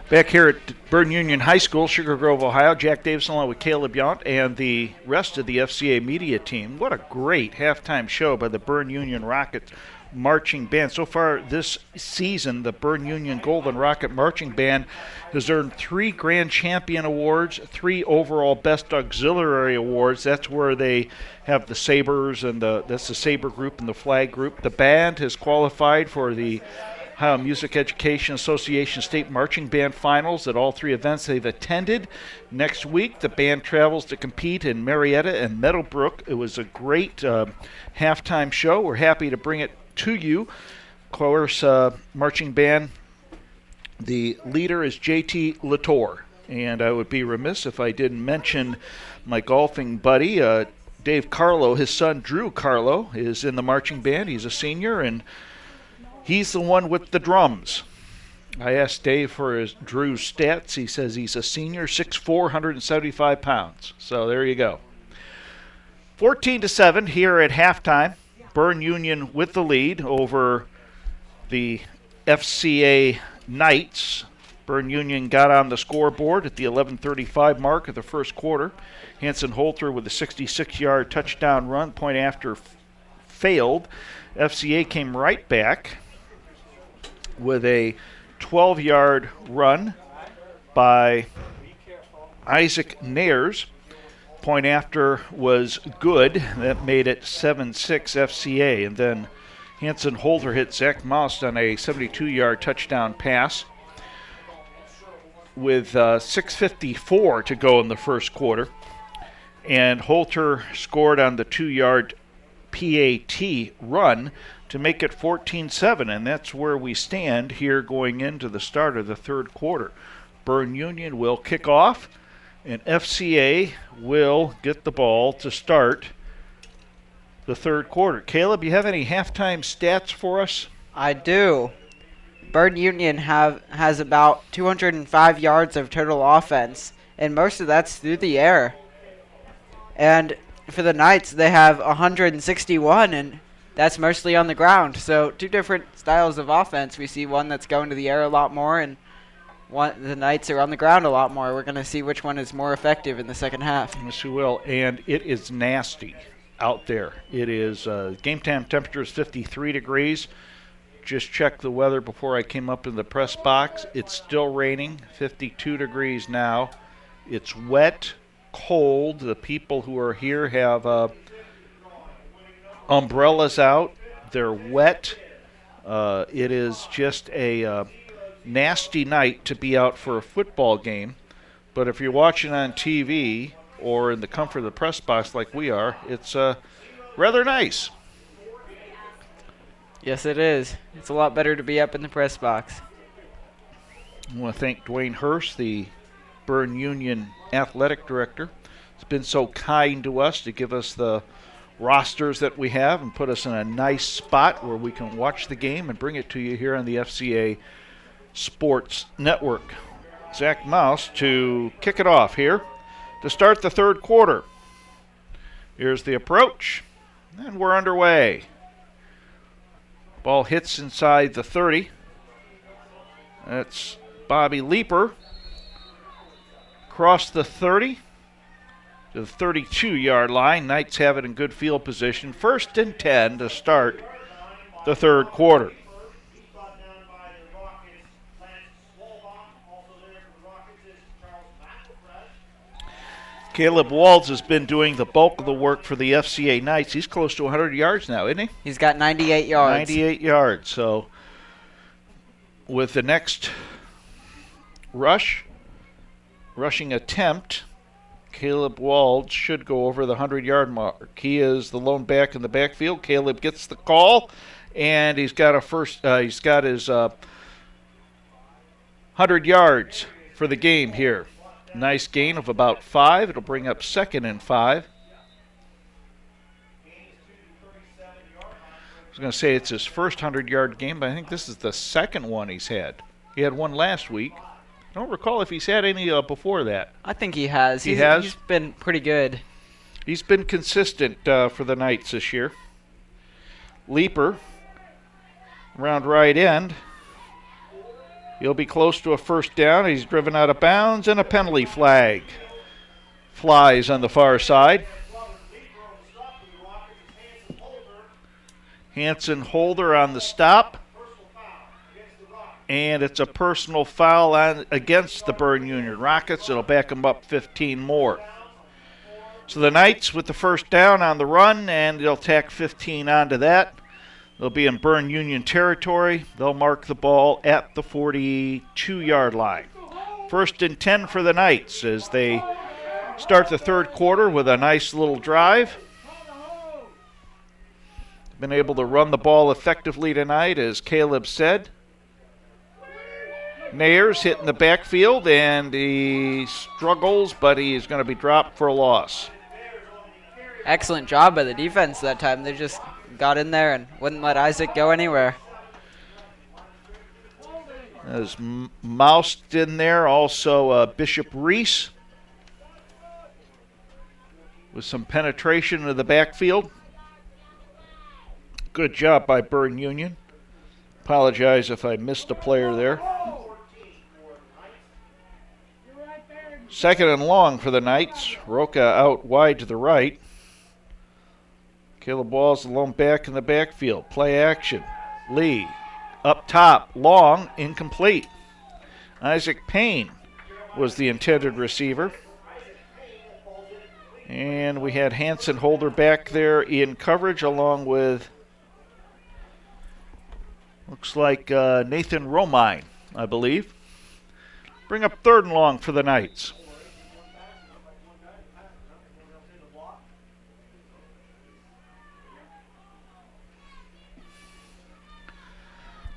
Back here at Byrne Union High School, Sugar Grove, Ohio, Jack Davison along with Caleb Yount and the rest of the FCA media team. What a great halftime show by the Byrne Union Rocket Marching Band. So far this season, the Byrne Union Golden Rocket Marching Band has earned 3 Grand Champion Awards, 3 overall Best Auxiliary Awards. That's where they have the Sabres, and that's the Sabre group and the Flag group. The band has qualified for the Ohio Music Education Association State Marching Band Finals at all 3 events they've attended. Next week, the band travels to compete in Marietta and Meadowbrook. It was a great halftime show. We're happy to bring it to you. Of course, marching band, the leader is J.T. Latour. And I would be remiss if I didn't mention my golfing buddy, Dave Carlo. His son, Drew Carlo, is in the marching band. He's a senior, and he's the one with the drums. I asked Dave for Drew's stats. He says he's a senior, 6'4", 175 pounds. So there you go. 14-7 here at halftime. Byrne Union with the lead over the FCA Knights. Byrne Union got on the scoreboard at the 11:35 mark of the first quarter. Hanson Holter with a 66-yard touchdown run. Point after failed. FCA came right back with a 12-yard run by Isaac Nares. Point after was good. That made it 7-6 FCA. And then Hanson Holter hit Zach Moust on a 72-yard touchdown pass with 6:54 to go in the first quarter. And Holter scored on the 2-yard PAT run to make it 14-7, and that's where we stand here going into the start of the third quarter. Byrne Union will kick off, and FCA will get the ball to start the third quarter. Caleb, you have any halftime stats for us? I do. Byrne Union has about 205 yards of total offense, and most of that's through the air. And for the Knights, they have 161, and that's mostly on the ground. So 2 different styles of offense. We see one that's going to the air a lot more, and the Knights are on the ground a lot more. We're going to see which one is more effective in the second half. Yes, we will. And it is nasty out there. It is game time temperature is 53 degrees. Just checked the weather before I came up in the press box. It's still raining, 52 degrees now. It's wet, cold. The people who are here have umbrellas out. They're wet. It is just a nasty night to be out for a football game. But if you're watching on TV or in the comfort of the press box like we are, it's rather nice. Yes, it is. It's a lot better to be up in the press box. I want to thank Dwayne Hurst, the Bern Union athletic director. He's been so kind to us to give us the rosters that we have and put us in a nice spot where we can watch the game and bring it to you here on the FCA Sports Network. Zach Mouse to kick it off here to start the third quarter. Here's the approach, and we're underway. Ball hits inside the 30. That's Bobby Leeper. Across the 30 to the 32-yard line. Knights have it in good field position. 1st and 10 to start the third quarter. Caleb Walls has been doing the bulk of the work for the FCA Knights. He's close to 100 yards now, isn't he? He's got 98 yards. 98 yards. So with the next rushing attempt, Caleb Walls should go over the 100-yard mark. He is the lone back in the backfield. Caleb gets the call, and he's got his 100 yards for the game here. Nice gain of about 5. It'll bring up 2nd and 5. I was going to say it's his first 100-yard game, but I think this is the second one he's had. He had one last week. I don't recall if he's had any before that. I think he has. He's been pretty good. He's been consistent for the Knights this year. Leeper, around right end. He'll be close to a first down. He's driven out of bounds, and a penalty flag flies on the far side. Hanson Holder on the stop. And it's a personal foul against the Bern Union Rockets. It'll back them up 15 more. So the Knights with the first down on the run, and they'll tack 15 onto that. They'll be in Bern Union territory. They'll mark the ball at the 42-yard line. 1st and 10 for the Knights as they start the third quarter with a nice little drive. Been able to run the ball effectively tonight, as Caleb said. Nayers hitting the backfield, and he struggles, but he's going to be dropped for a loss. Excellent job by the defense that time. They just got in there and wouldn't let Isaac go anywhere. As moused in there, also Bishop Reese with some penetration into the backfield. Good job by Bern Union. Apologize if I missed a player there. 2nd and long for the Knights. Roca out wide to the right. Caleb Walls the lone back in the backfield. Play action. Lee up top. Long. Incomplete. Isaac Payne was the intended receiver. And we had Hanson Holder back there in coverage along with, looks like Nathan Romine, I believe. Bring up 3rd and long for the Knights.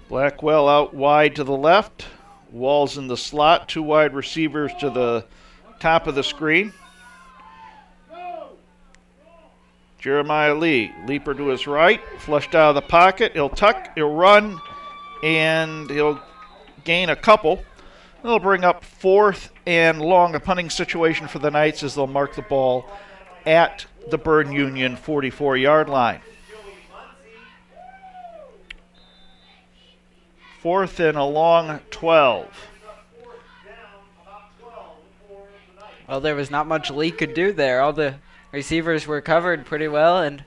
Blackwell out wide to the left. Walls in the slot. 2 wide receivers to the top of the screen. Jeremiah Lee. Leeper to his right. Flushed out of the pocket. He'll tuck. He'll run. And he'll gain a couple. They'll bring up 4th and long. A punting situation for the Knights as they'll mark the ball at the Bern Union 44-yard line. 4th and a long 12. Well, there was not much Lee could do there. All the receivers were covered pretty well, and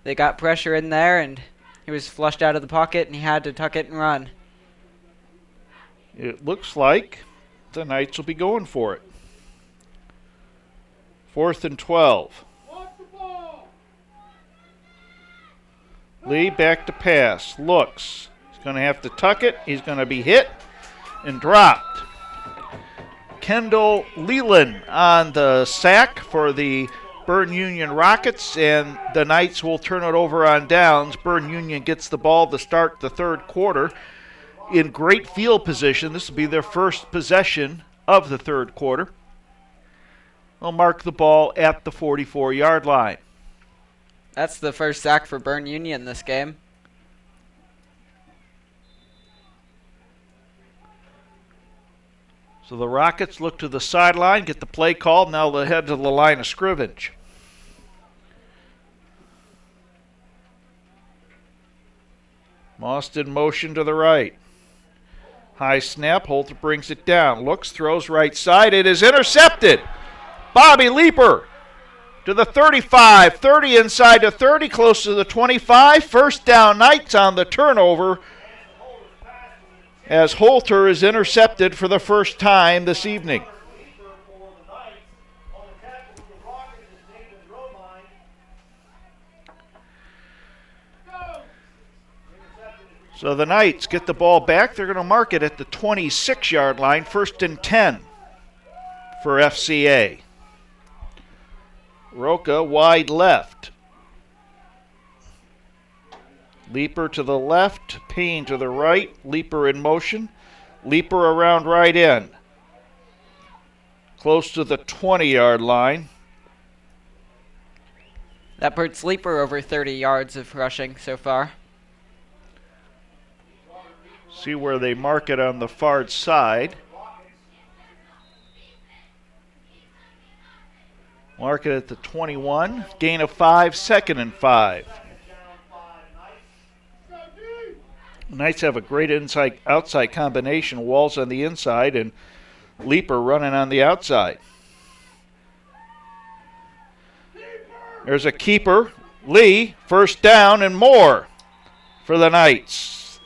they got pressure in there, and he was flushed out of the pocket, and he had to tuck it and run. It looks like the Knights will be going for it. 4th and 12. Lee back to pass. Looks. He's going to have to tuck it. He's going to be hit and dropped. Kendall Leland on the sack for the Berne Union Rockets, and the Knights will turn it over on downs. Berne Union gets the ball to start the third quarter in great field position. This will be their first possession of the third quarter. They'll mark the ball at the 44-yard line. That's the first sack for Berne Union this game. So the Rockets look to the sideline, get the play called. Now they'll head to the line of scrimmage. Moss in motion to the right. High snap. Holter brings it down. Looks, throws right side. It is intercepted. Bobby Leeper to the 35. 30 inside to 30, close to the 25. First down, Knights on the turnover, as Holter is intercepted for the first time this evening. So the Knights get the ball back. They're going to mark it at the 26-yard line, 1st and 10 for FCA. Roca wide left. Leeper to the left, Payne to the right, Leeper in motion, Leeper around right end. Close to the 20-yard line. That puts Leeper over 30 yards of rushing so far. See where they mark it on the far side. Mark it at the 21. Gain of 5, 2nd and 5. The Knights have a great outside combination. Walls on the inside and Leeper running on the outside. There's a keeper. Lee, first down and more for the Knights.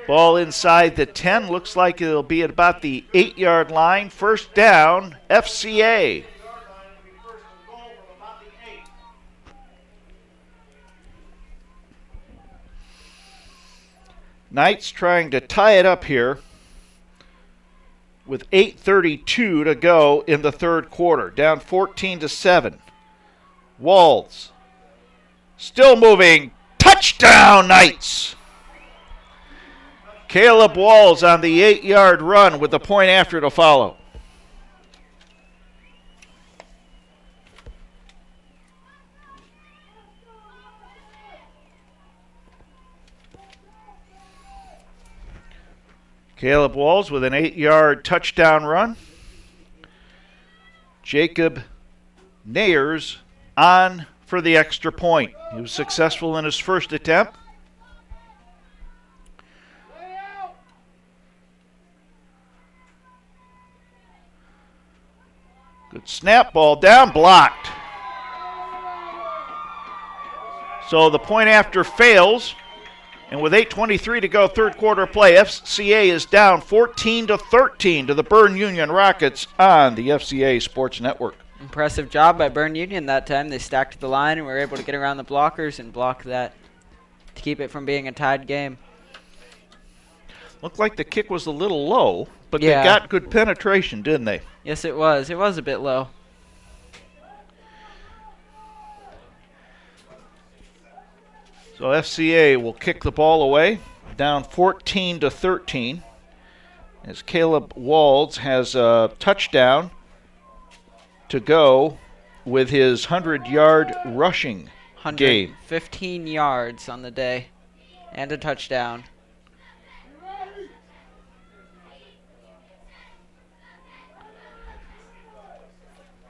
Ball inside the 10. Looks like it'll be at about the 8-yard line. First down, FCA. Knights trying to tie it up here with 8:32 to go in the third quarter. Down 14-7. Walls still moving. Touchdown, Knights! Caleb Walls on the 8-yard run with the point after to follow. Caleb Walls with an 8-yard touchdown run. Jacob Nayers on for the extra point. He was successful in his first attempt. Good snap, ball down, blocked. So the point after fails. And with 8:23 to go, third quarter play, FCA is down 14-13 to the Berne Union Rockets on the FCA Sports Network. Impressive job by Berne Union that time. They stacked the line and were able to get around the blockers and block that to keep it from being a tied game. Looked like the kick was a little low, but Yeah. they got good penetration, didn't they? Yes, it was. It was a bit low. So FCA will kick the ball away, down 14-13, as Caleb Walls has a touchdown to go with his 100-yard rushing game. 115 yards on the day and a touchdown.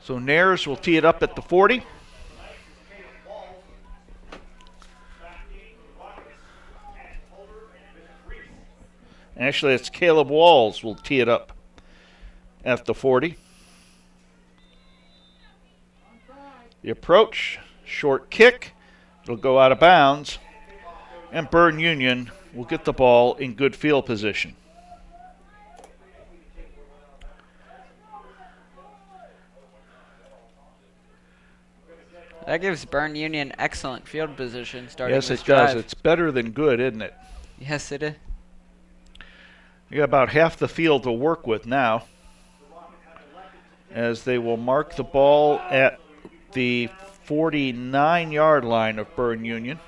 So Nares will tee it up at the 40. Actually, it's Caleb Walls will tee it up at the 40. The approach, short kick, it'll go out of bounds, and Berne Union will get the ball in good field position. That gives Bern Union excellent field position starting Yes, this it does. drive. It's better than good, isn't it? Yes, it is. You got about half the field to work with now, as they will mark the ball at the 49-yard line of Bern Union.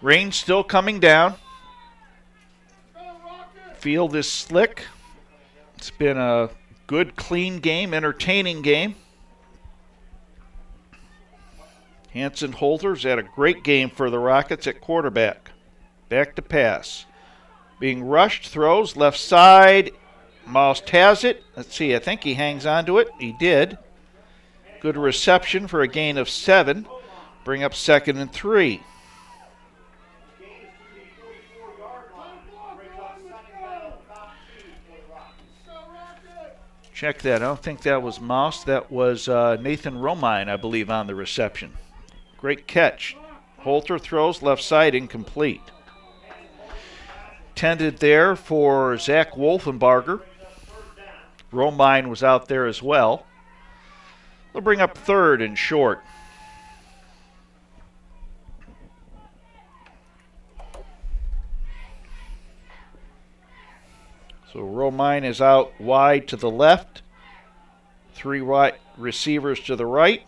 Rain still coming down. Field is slick. It's been a good, clean game, entertaining game. Hanson Holter's had a great game for the Rockets at quarterback. Back to pass. Being rushed, throws, left side. Most has it. Let's see, I think he hangs on to it. He did. Good reception for a gain of 7. Bring up 2nd and 3. Check that. I don't think that was Moss. That was Nathan Romine, I believe, on the reception. Great catch. Holter throws left side, incomplete. Tended there for Zach Wolfenbarger. Romine was out there as well. They'll bring up 3rd and short. So Romine is out wide to the left. 3 right receivers to the right.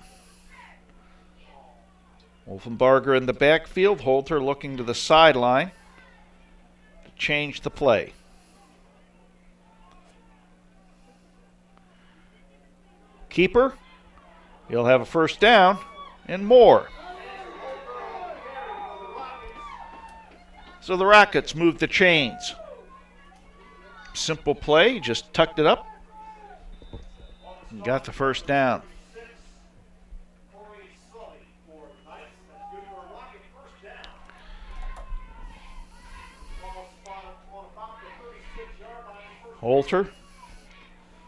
Wolfenbarger in the backfield. Holter looking to the sideline to change the play. Keeper. He'll have a first down and more. So the Rockets move the chains. Simple play, just tucked it up and got the first down. Holter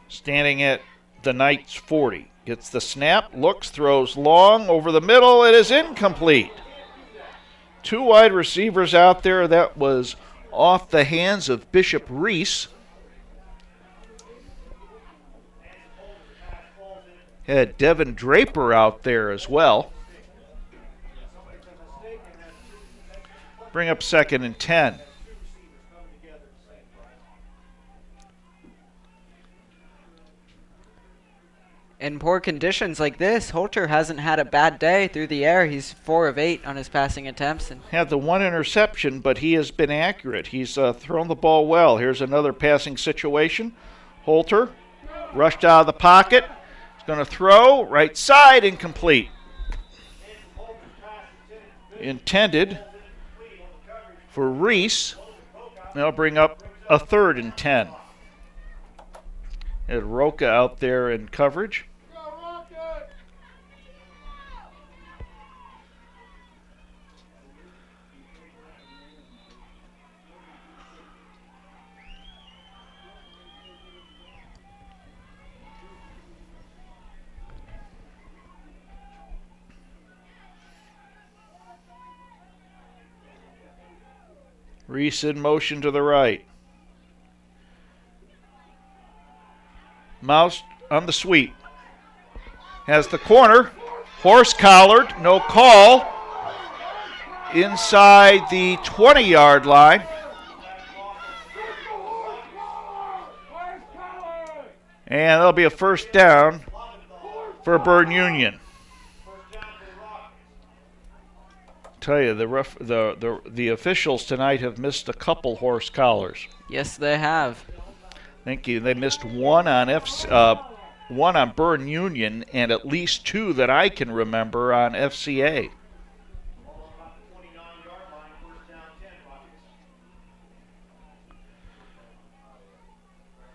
standing at the Knights 40. Gets the snap, looks, throws long over the middle. It is incomplete. 2 wide receivers out there. That was off the hands of Bishop Reese. Had Devin Draper out there as well. Bring up 2nd and 10. In poor conditions like this, Holter hasn't had a bad day through the air. He's 4 of 8 on his passing attempts. And had the 1 interception, but he has been accurate. He's thrown the ball well. Here's another passing situation. Holter rushed out of the pocket. He's going to throw right side, incomplete. Intended for Reese. They'll bring up a 3rd and 10. Had Roca out there in coverage. Reese in motion to the right. Mouse on the sweep. Has the corner. Horse collared. No call. Inside the 20-yard line. And that'll be a first down for Bern Union. Tell you, the officials tonight have missed a couple horse collars. yes, they have. Thank you. They missed one on Bern Union, and at least 2 that I can remember on FCA.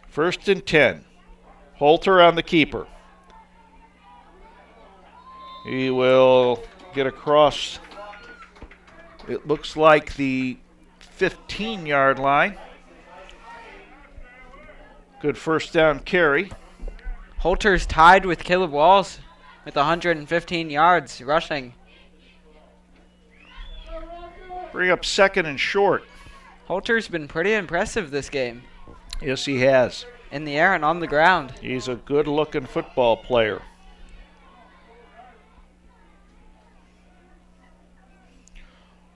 First and 10. Holter on the keeper. He will get across. It looks like the 15-yard line. Good first down carry. Holter's tied with Caleb Walls with 115 yards rushing. Bring up 2nd and short. Holter's been pretty impressive this game. Yes, he has. In the air and on the ground. He's a good-looking football player.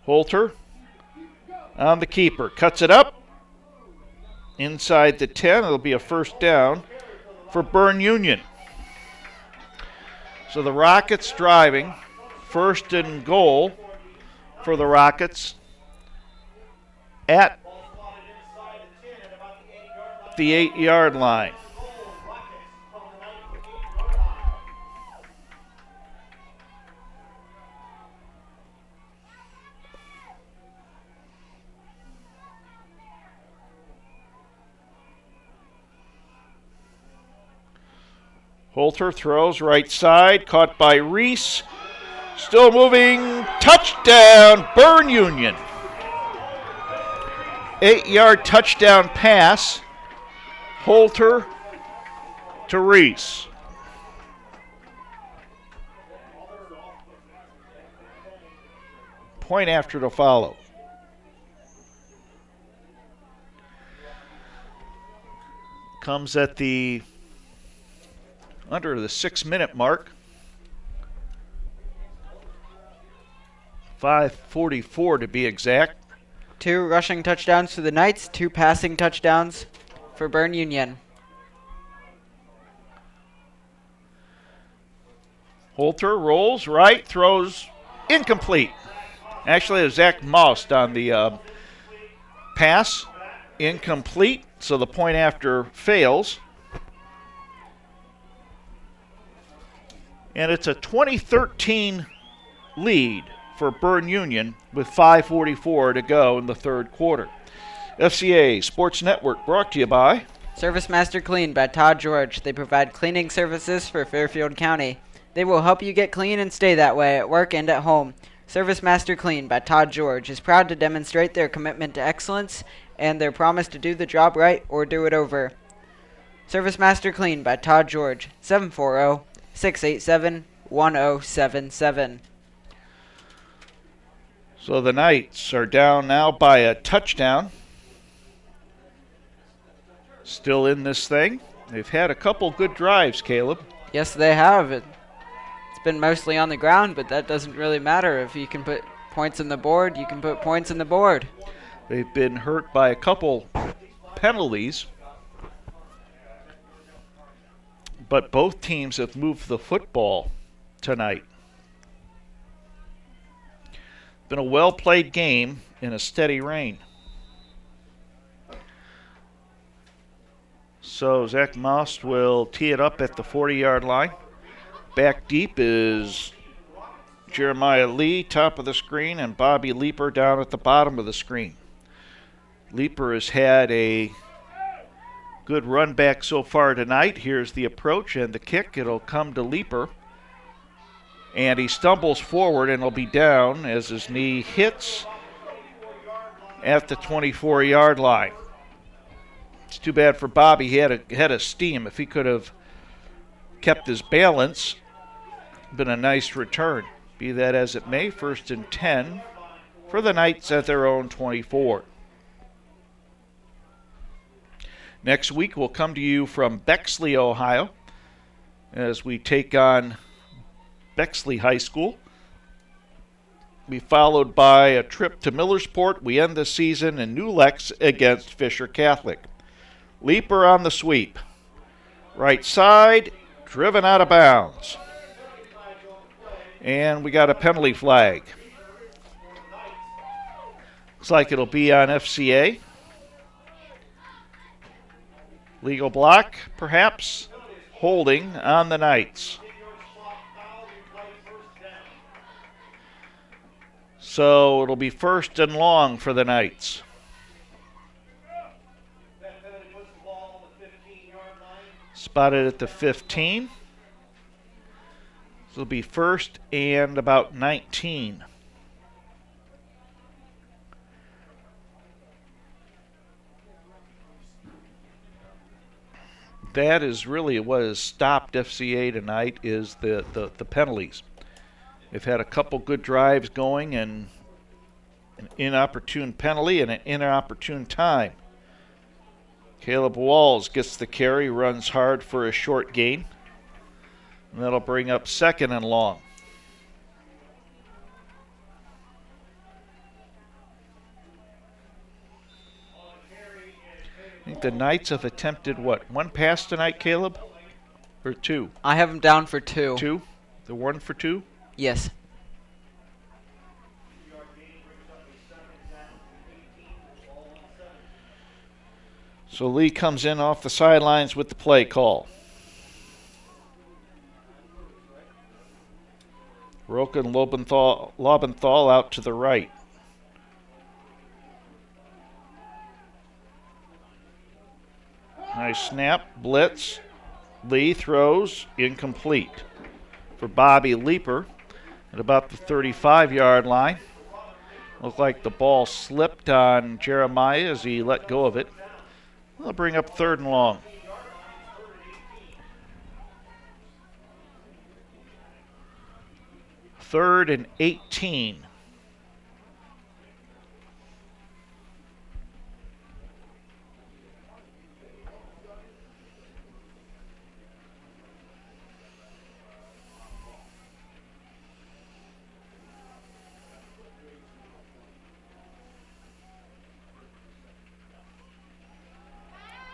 Holter on the keeper. Cuts it up. Inside the 10. It'll be a first down for Bern Union. So the Rockets driving. First and goal for the Rockets at the 8-yard line. Holter throws right side, caught by Reese. Still moving, touchdown, Bern Union. 8-yard touchdown pass. Holter to Reese. Point after to follow. Comes at the under the 6-minute mark. 5:44 to be exact. 2 rushing touchdowns for the Knights, 2 passing touchdowns for Bern Union. Holter rolls right, throws incomplete. Actually, it was Zach Most on the pass. Incomplete, so the point after fails. And it's a 2013 lead for Bern Union with 5:44 to go in the third quarter. FCA Sports Network brought to you by Service Master Clean by Todd George. They provide cleaning services for Fairfield County. They will help you get clean and stay that way at work and at home. Service Master Clean by Todd George is proud to demonstrate their commitment to excellence and their promise to do the job right or do it over. Service Master Clean by Todd George, 740-687-1077. So the Knights are down now by a touchdown. Still in this thing. They've had a couple good drives, Caleb. Yes, they have. It's been mostly on the ground, but that doesn't really matter. If you can put points on the board, you can put points on the board. They've been hurt by a couple penalties, but both teams have moved the football tonight. Been a well-played game in a steady rain. So Zach Most will tee it up at the 40-yard line. Back deep is Jeremiah Lee, top of the screen, and Bobby Leeper down at the bottom of the screen. Leeper has had a good run back so far tonight. Here's the approach and the kick. It'll come to Leeper. And he stumbles forward and will be down as his knee hits at the 24-yard line. It's too bad for Bobby. He had a steam. If he could have kept his balance, been a nice return. Be that as it may, 1st and 10 for the Knights at their own 24. Next week we'll come to you from Bexley, Ohio, as we take on Bexley High School. Be followed by a trip to Millersport. We end the season in New Lex against Fisher Catholic. Leeper on the sweep. Right side, driven out of bounds. And we got a penalty flag. Looks like it'll be on FCA. Legal block, perhaps. Holding on the Knights. So it'll be 1st and long for the Knights. Spotted at the 15. So it'll be 1st and about 19. That is really what has stopped FCA tonight is the penalties. They've had a couple good drives going and an inopportune penalty and an inopportune time. Caleb Walls gets the carry, runs hard for a short gain. And that'll bring up 2nd and long. the Knights have attempted, what, one pass tonight, Caleb? Or two? I have them down for 2. Two? The 1 for 2? Yes. So Lee comes in off the sidelines with the play call. Roca and Lobenthal out to the right. Nice snap, blitz. Lee throws, incomplete. For Bobby Leeper at about the 35-yard line. Looked like the ball slipped on Jeremiah as he let go of it. They'll bring up 3rd and long. Third and 18.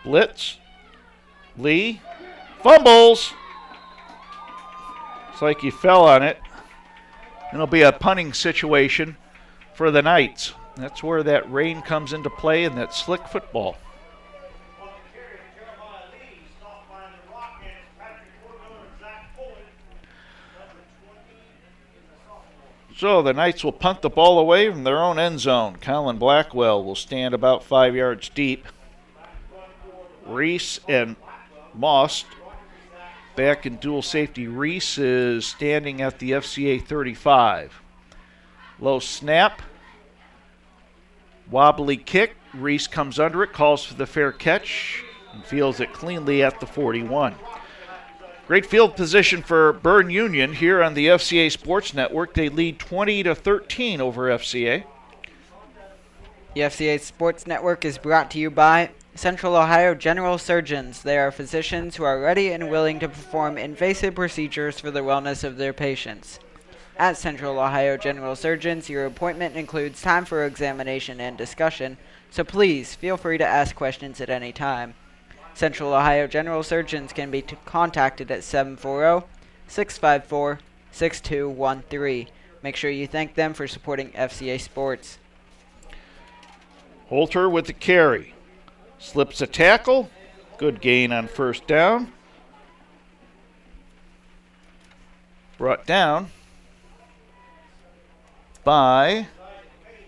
Blitz. Lee fumbles. It's like he fell on it. It'll be a punting situation for the Knights. That's where that rain comes into play and that slick football. So the Knights will punt the ball away from their own end zone. Colin Blackwell will stand about 5 yards deep. Reese and Most back in dual safety. Reese is standing at the FCA 35. Low snap. Wobbly kick. Reese comes under it, calls for the fair catch, and fields it cleanly at the 41. Great field position for Bern Union here on the FCA Sports Network. They lead 20-13 over FCA. The FCA Sports Network is brought to you by Central Ohio General Surgeons. They are physicians who are ready and willing to perform invasive procedures for the wellness of their patients. At Central Ohio General Surgeons, your appointment includes time for examination and discussion, so please feel free to ask questions at any time. Central Ohio General Surgeons can be contacted at 740-654-6213. Make sure you thank them for supporting FCA Sports. Holter with the carry. Slips a tackle. Good gain on 1st down. Brought down by, I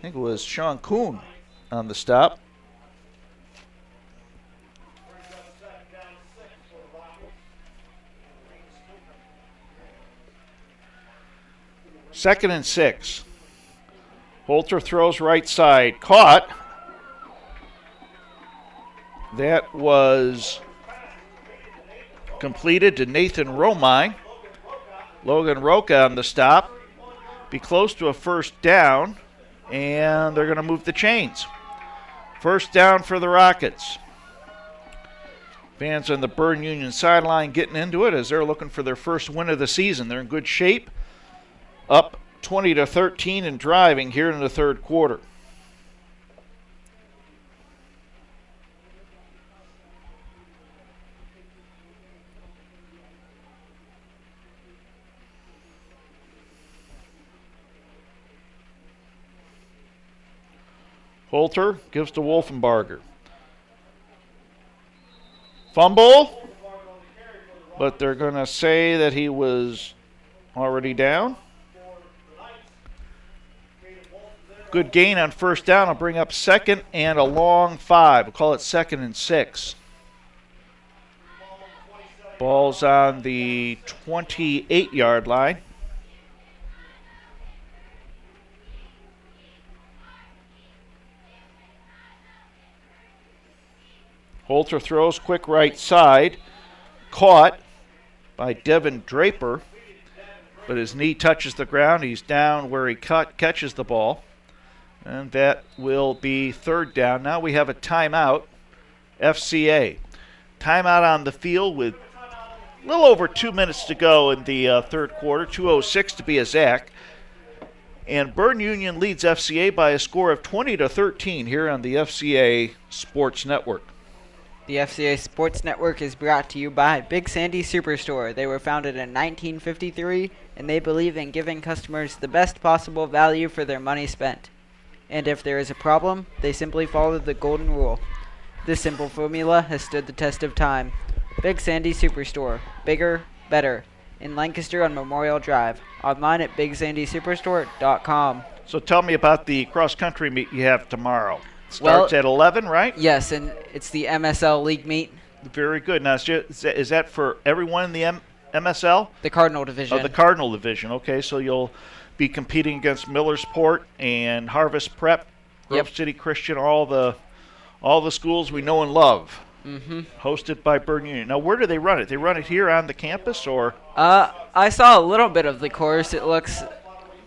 think it was Sean Kuhn on the stop. Second and 6. Holter throws right side. Caught. That was completed to Nathan Romine. Logan Roca on the stop. Be close to a 1st down, and they're going to move the chains. 1st down for the Rockets. Fans on the Bern Union sideline getting into it as they're looking for their first win of the season. They're in good shape. Up 20-13 and driving here in the 3rd quarter. Holter gives to Wolfenbarger. Fumble, but they're going to say that he was already down. Good gain on 1st down. I'll bring up 2nd and a long 5. We'll call it 2nd and 6. Ball's on the 28-yard line. Holter throws quick right side. Caught by Devin Draper, but his knee touches the ground. He's down where he catches the ball. And that will be 3rd down. Now we have a timeout, FCA. Timeout on the field with a little over 2 minutes to go in the 3rd quarter, 2:06 to be exact. And Bern Union leads FCA by a score of 20-13 here on the FCA Sports Network. The FCA Sports Network is brought to you by Big Sandy Superstore. They were founded in 1953, and they believe in giving customers the best possible value for their money spent. And if there is a problem, they simply follow the golden rule. This simple formula has stood the test of time. Big Sandy Superstore. Bigger, better. In Lancaster on Memorial Drive. Online at BigSandySuperstore.com. So tell me about the cross-country meet you have tomorrow. Starts at 11, right? Yes, and it's the MSL League meet. Very good. Now, is that for everyone in the MSL? The Cardinal Division. Oh, the Cardinal Division. Okay, so you'll be competing against Millersport and Harvest Prep, Grove City Christian, all the schools we know and love. Mm-hmm. Hosted by Bern Union. Now, where do they run it? They run it here on the campus, or? I saw a little bit of the course. It looks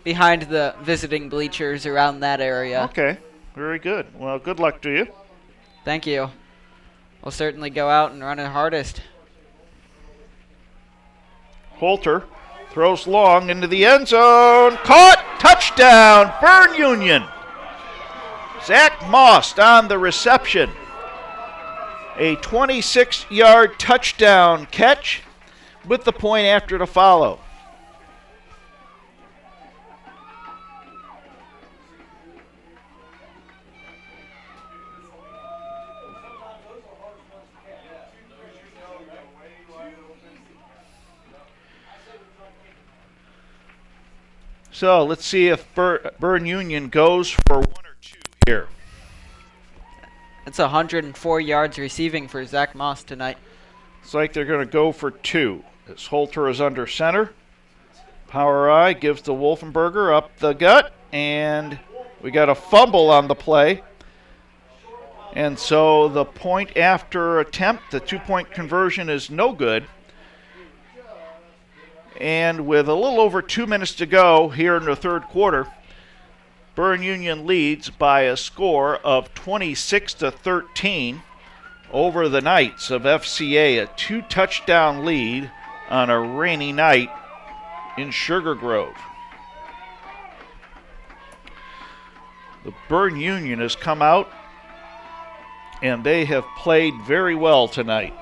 behind the visiting bleachers around that area. Okay. Very good. Well, good luck to you. Thank you. We'll certainly go out and run it hardest. Holter throws long into the end zone. Caught! Touchdown! Bern Union! Zach Moss on the reception. A 26-yard touchdown catch with the point after to follow. So let's see if Bern Union goes for 1 or 2 here. It's 104 yards receiving for Zach Moss tonight. Looks like they're going to go for 2. As Holter is under center. Power I gives to Wolfenberger up the gut. And we got a fumble on the play. And so the point after attempt, the 2-point conversion is no good. And with a little over 2 minutes to go here in the third quarter, Bern Union leads by a score of 26-13 over the Knights of FCA, a 2-touchdown lead on a rainy night in Sugar Grove. The Bern Union has come out and they have played very well tonight.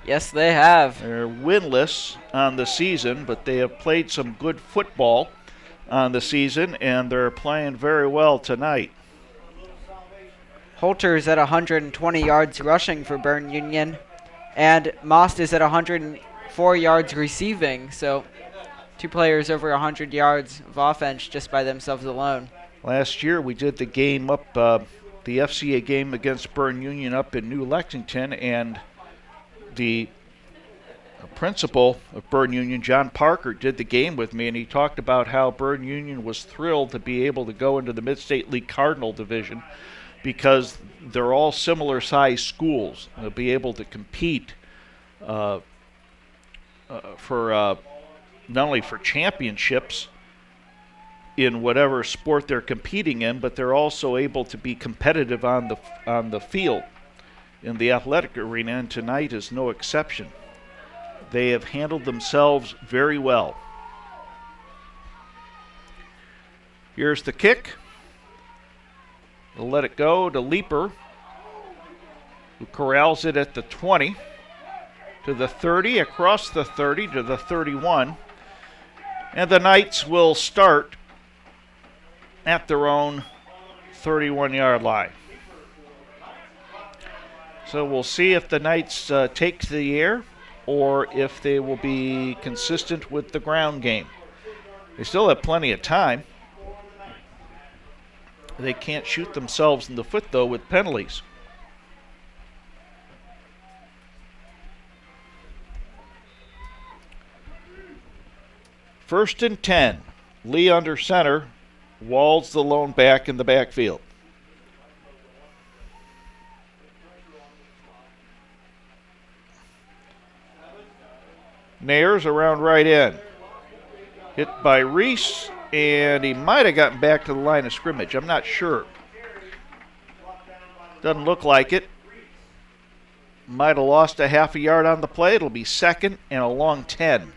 Yes, they have. They're winless on the season, but they have played some good football on the season, and they're playing very well tonight. Holter is at 120 yards rushing for Bern Union, and Most is at 104 yards receiving, so 2 players over 100 yards of offense just by themselves alone. Last year we did the game up, the FCA game against Bern Union up in New Lexington, and the principal of Bern Union, John Parker, did the game with me, and he talked about how Bern Union was thrilled to be able to go into the Mid-State League Cardinal Division because they're all similar-sized schools. They'll be able to compete for not only for championships in whatever sport they're competing in, but they're also able to be competitive on the field in the athletic arena, and tonight is no exception. They have handled themselves very well. Here's the kick. They'll let it go to Leaper, who corrals it at the 20, to the 30, across the 30 to the 31. And the Knights will start at their own 31-yard line. So we'll see if the Knights take to the air or if they will be consistent with the ground game. They still have plenty of time. They can't shoot themselves in the foot, though, with penalties. First and 10. Lee under center. Walls the lone back in the backfield. Nayers around right end. Hit by Reese, and he might have gotten back to the line of scrimmage. I'm not sure. Doesn't look like it. Might have lost a half a yard on the play. It'll be second and a long 10.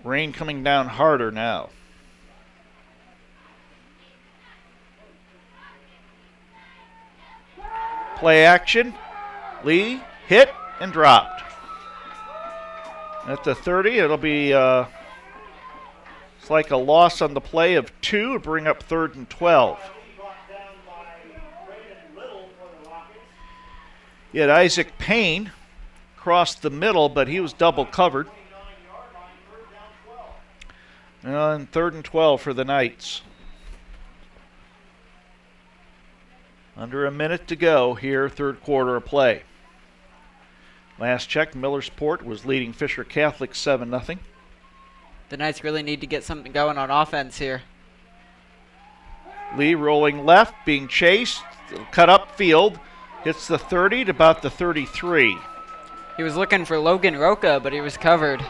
Rain coming down harder now. Play action. Lee hit and dropped. At the 30, it'll be it's like a loss on the play of 2 to bring up 3rd and 12. He had Isaac Payne cross the middle, but he was double covered. And 3rd and 12 for the Knights. Under a minute to go here, third quarter of play. Last check, Millersport was leading Fisher Catholic 7-0. The Knights really need to get something going on offense here. Lee rolling left, being chased, cut up field, hits the 30 to about the 33. He was looking for Logan Roca, but he was covered.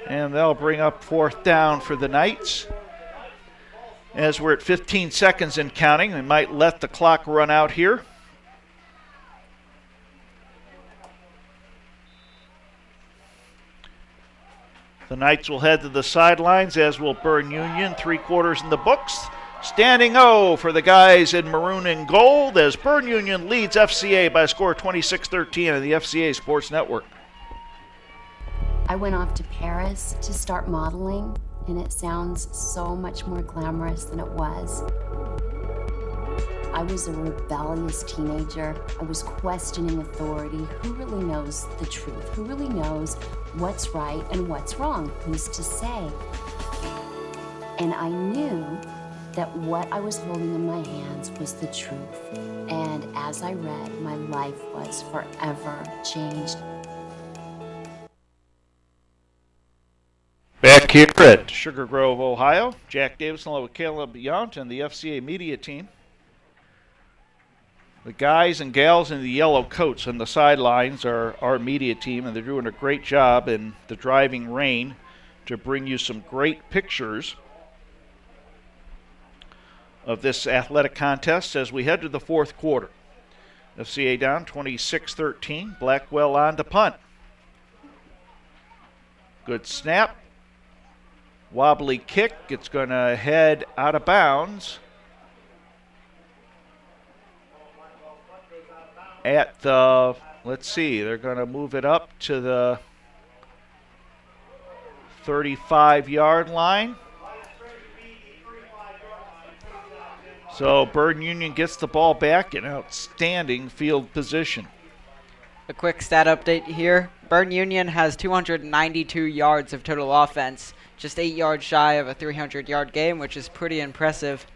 And that'll bring up 4th down for the Knights. As we're at 15 seconds and counting, we might let the clock run out here. The Knights will head to the sidelines, as will Bern Union. 3 quarters in the books. Standing O for the guys in maroon and gold as Bern Union leads FCA by a score of 26-13 on the FCA Sports Network. I went off to Paris to start modeling, and it sounds so much more glamorous than it was. I was a rebellious teenager. I was questioning authority. Who really knows the truth? Who really knows what's right and what's wrong? Who's to say? And I knew that what I was holding in my hands was the truth. And as I read, my life was forever changed. Back here at Sugar Grove, Ohio, Jack Davis along with Caleb Yount and the FCA media team. The guys and gals in the yellow coats on the sidelines are our media team, and they're doing a great job in the driving rain to bring you some great pictures of this athletic contest as we head to the fourth quarter. FCA down 26-13. Blackwell on to punt. Good snap. Wobbly kick. It's going to head out of bounds at the, let's see, they're going to move it up to the 35-yard line. So Bern Union gets the ball back in outstanding field position. A quick stat update here. Bern Union has 292 yards of total offense, just 8 yards shy of a 300-yard game, which is pretty impressive.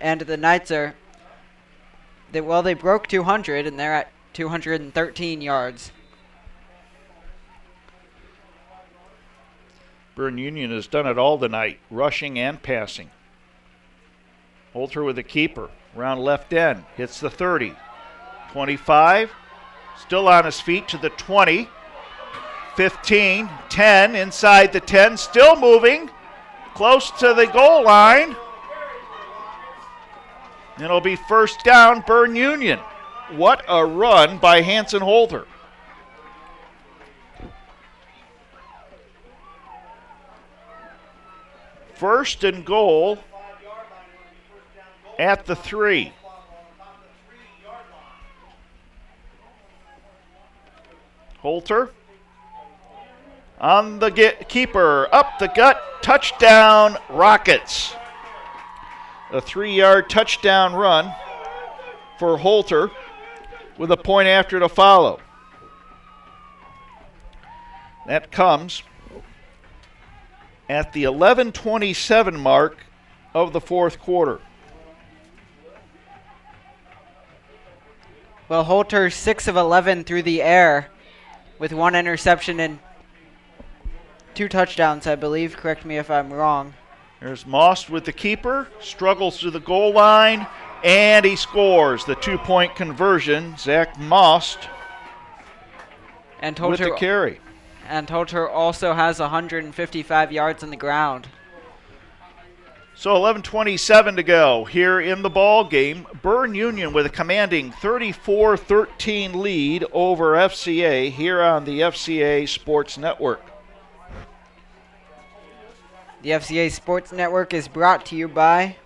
And the Knights are, they broke 200, and they're at 213 yards. Bern Union has done it all tonight, rushing and passing. Holter with the keeper, around left end, hits the 30. 25, still on his feet to the 20. 15, 10, inside the 10, still moving, close to the goal line. It'll be first down, Bern Union. What a run by Hanson Holter. First and goal at the 3. Holter on the keeper, up the gut, touchdown Rockets. A 3-yard touchdown run for Holter with a point after to follow. That comes at the 11:27 mark of the fourth quarter. Well, Holter 6 of 11 through the air with 1 interception and 2 touchdowns, I believe. Correct me if I'm wrong. There's Most with the keeper, struggles to the goal line, and he scores the 2-point conversion. Zach Most and with the carry. And Holter also has 155 yards on the ground. So 11:27 to go here in the ball game. Bern Union with a commanding 34-13 lead over FCA here on the FCA Sports Network. The FCA Sports Network is brought to you by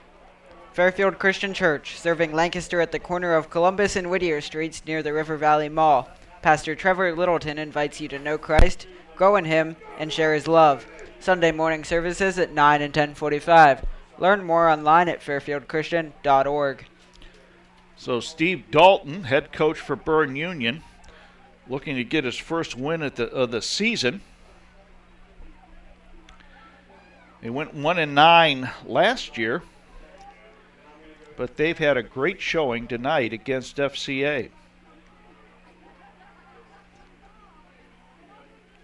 Fairfield Christian Church, serving Lancaster at the corner of Columbus and Whittier Streets near the River Valley Mall. Pastor Trevor Littleton invites you to know Christ, grow in Him, and share His love. Sunday morning services at 9 and 10:45. Learn more online at fairfieldchristian.org. So Steve Dalton, head coach for Bern Union, looking to get his first win of the season. They went 1-9 last year, but they've had a great showing tonight against FCA.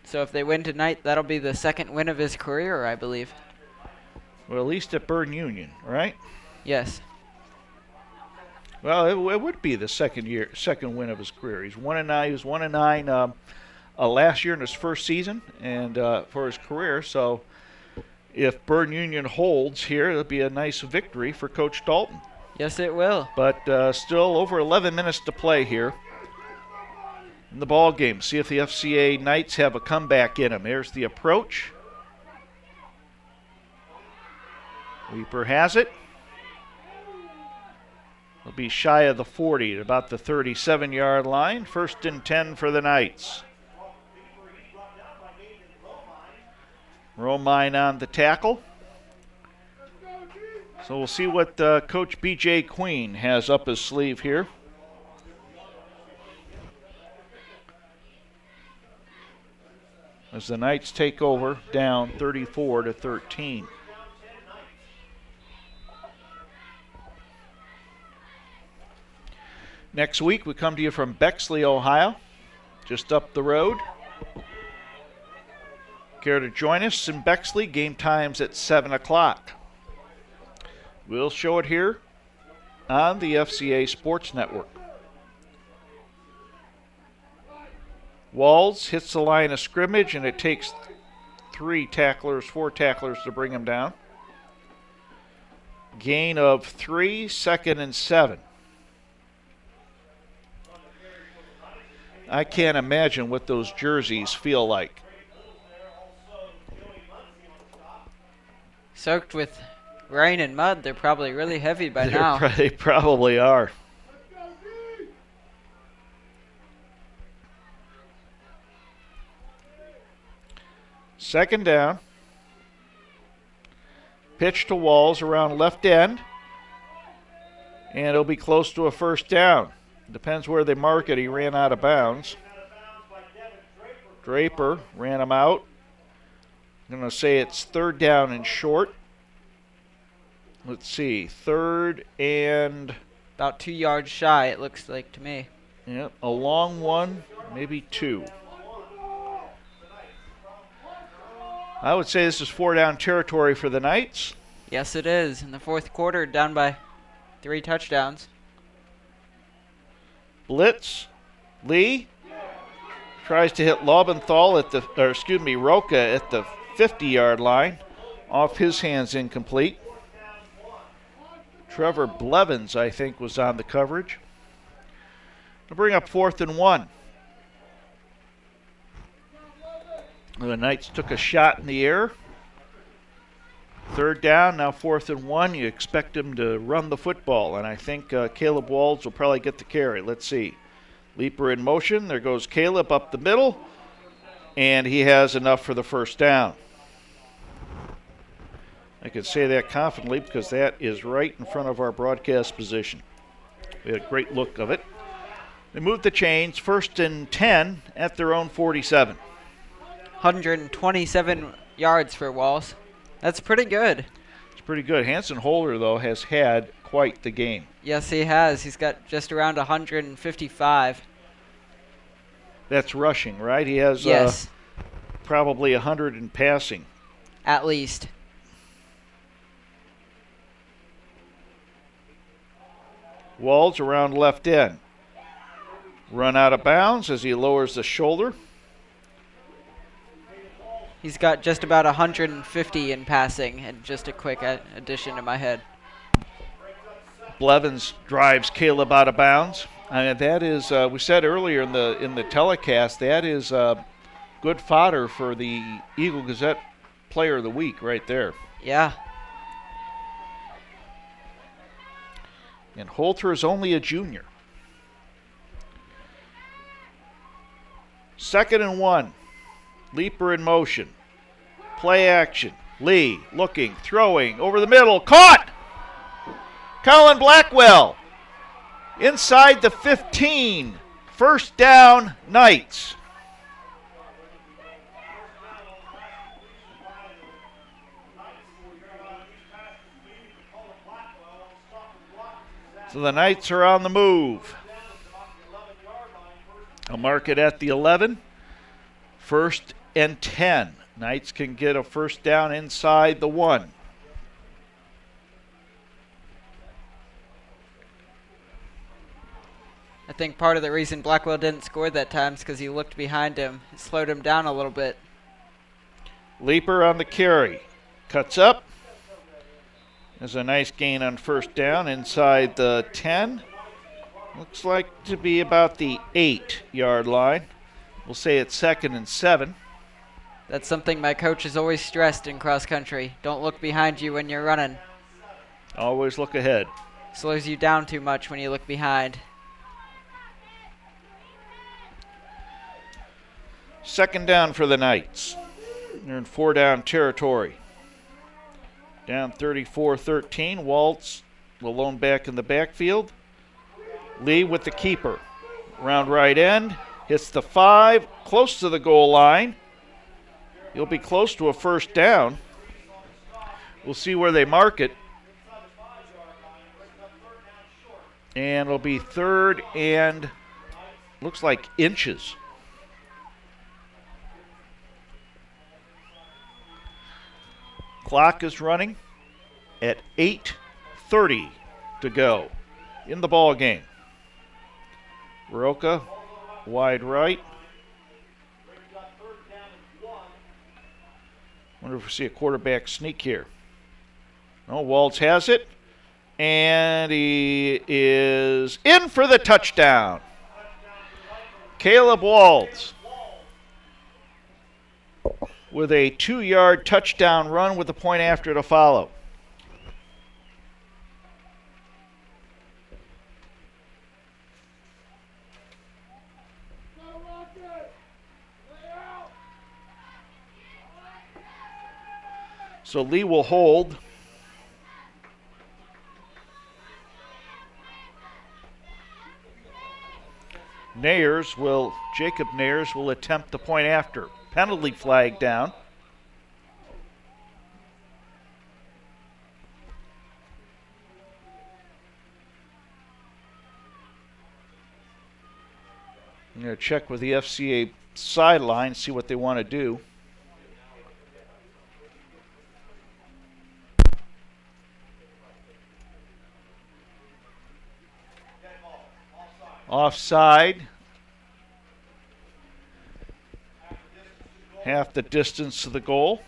So if they win tonight, that'll be the second win of his career, I believe. Well, at least at Bern Union, right? Yes. Well, it would be the second win of his career. He's 1-9. He was 1-9 last year in his first season and for his career. So if Bern Union holds here, it'll be a nice victory for Coach Dalton. Yes, it will. But still over 11 minutes to play here in the ball game. See if the FCA Knights have a comeback in them. There's the approach. Weeper has it. They'll be shy of the 40 at about the 37-yard line. 1st and 10 for the Knights. Romine on the tackle. So we'll see what Coach B.J. Queen has up his sleeve here. As the Knights take over, down 34-13. Next week, we come to you from Bexley, Ohio, just up the road. Care to join us in Bexley? Game time's at 7 o'clock. We'll show it here on the FCA Sports Network. Walls hits the line of scrimmage, and it takes 4 tacklers to bring him down. Gain of 3, 2nd and 7. I can't imagine what those jerseys feel like. Soaked with rain and mud, they're probably really heavy by now. They probably are. Second down. Pitch to Walls around left end. And it'll be close to a first down. Depends where they mark it. He ran out of bounds. Draper ran him out. I'm going to say it's 3rd down and short. Let's see. 3rd and... about 2 yards shy, it looks like to me. Yep, a long one, maybe 2. I would say this is 4-down territory for the Knights. Yes, it is. In the 4th quarter, down by 3 touchdowns. Blitz. Lee tries to hit Lobenthal Roca at the 50-yard line. Off his hands, incomplete. Trevor Blevins, I think, was on the coverage. We'll bring up 4th and 1. The Knights took a shot in the air. 3rd down, now 4th and 1. You expect him to run the football, and I think Caleb Walls will probably get the carry. Let's see. Leaper in motion. There goes Caleb up the middle, and he has enough for the first down. I can say that confidently because that is right in front of our broadcast position. We had a great look of it. They moved the chains, 1st and 10 at their own 47. 127 yards for Walls. That's pretty good. It's pretty good. Hanson Holder, though, has had quite the game. Yes, he has. He's got just around 155. That's rushing, right? He has yes. Probably 100 in passing. At least. Walls around left end. Run out of bounds as he lowers the shoulder. He's got just about 150 in passing, and just a quick addition to my head. Blevins drives Caleb out of bounds. And that is, we said earlier in the telecast, that is good fodder for the Eagle Gazette player of the week right there. Yeah. And Holter is only a junior. 2nd and 1. Leaper in motion. Play action. Lee looking, throwing, over the middle. Caught! Colin Blackwell. Inside the 15. First down, Knights. So the Knights are on the move. I'll mark it at the 11. 1st and 10. Knights can get a first down inside the 1. I think part of the reason Blackwell didn't score that time is because he looked behind him. It slowed him down a little bit. Leaper on the carry. Cuts up. There's a nice gain on first down inside the 10. Looks like to be about the 8-yard line. We'll say it's 2nd and 7. That's something my coach has always stressed in cross country. Don't look behind you when you're running. Always look ahead. Slows you down too much when you look behind. 2nd down for the Knights. They're in 4-down territory. Down 34-13. Waltz, the lone back in the backfield. Lee with the keeper. Round right end. Hits the 5. Close to the goal line. He'll be close to a first down. We'll see where they mark it. And it'll be 3rd and looks like inches. Clock is running at 8:30 to go in the ball game. Roca, wide right. Wonder if we see a quarterback sneak here. No, Waltz has it. And he is in for the touchdown. Caleb Waltz with a 2-yard touchdown run with the point after to follow. So Lee will hold. Jacob Nayers will attempt the point after. Penalty flag down. I'm going to check with the FCA sideline, see what they want to do. Offside. Half the distance to the goal.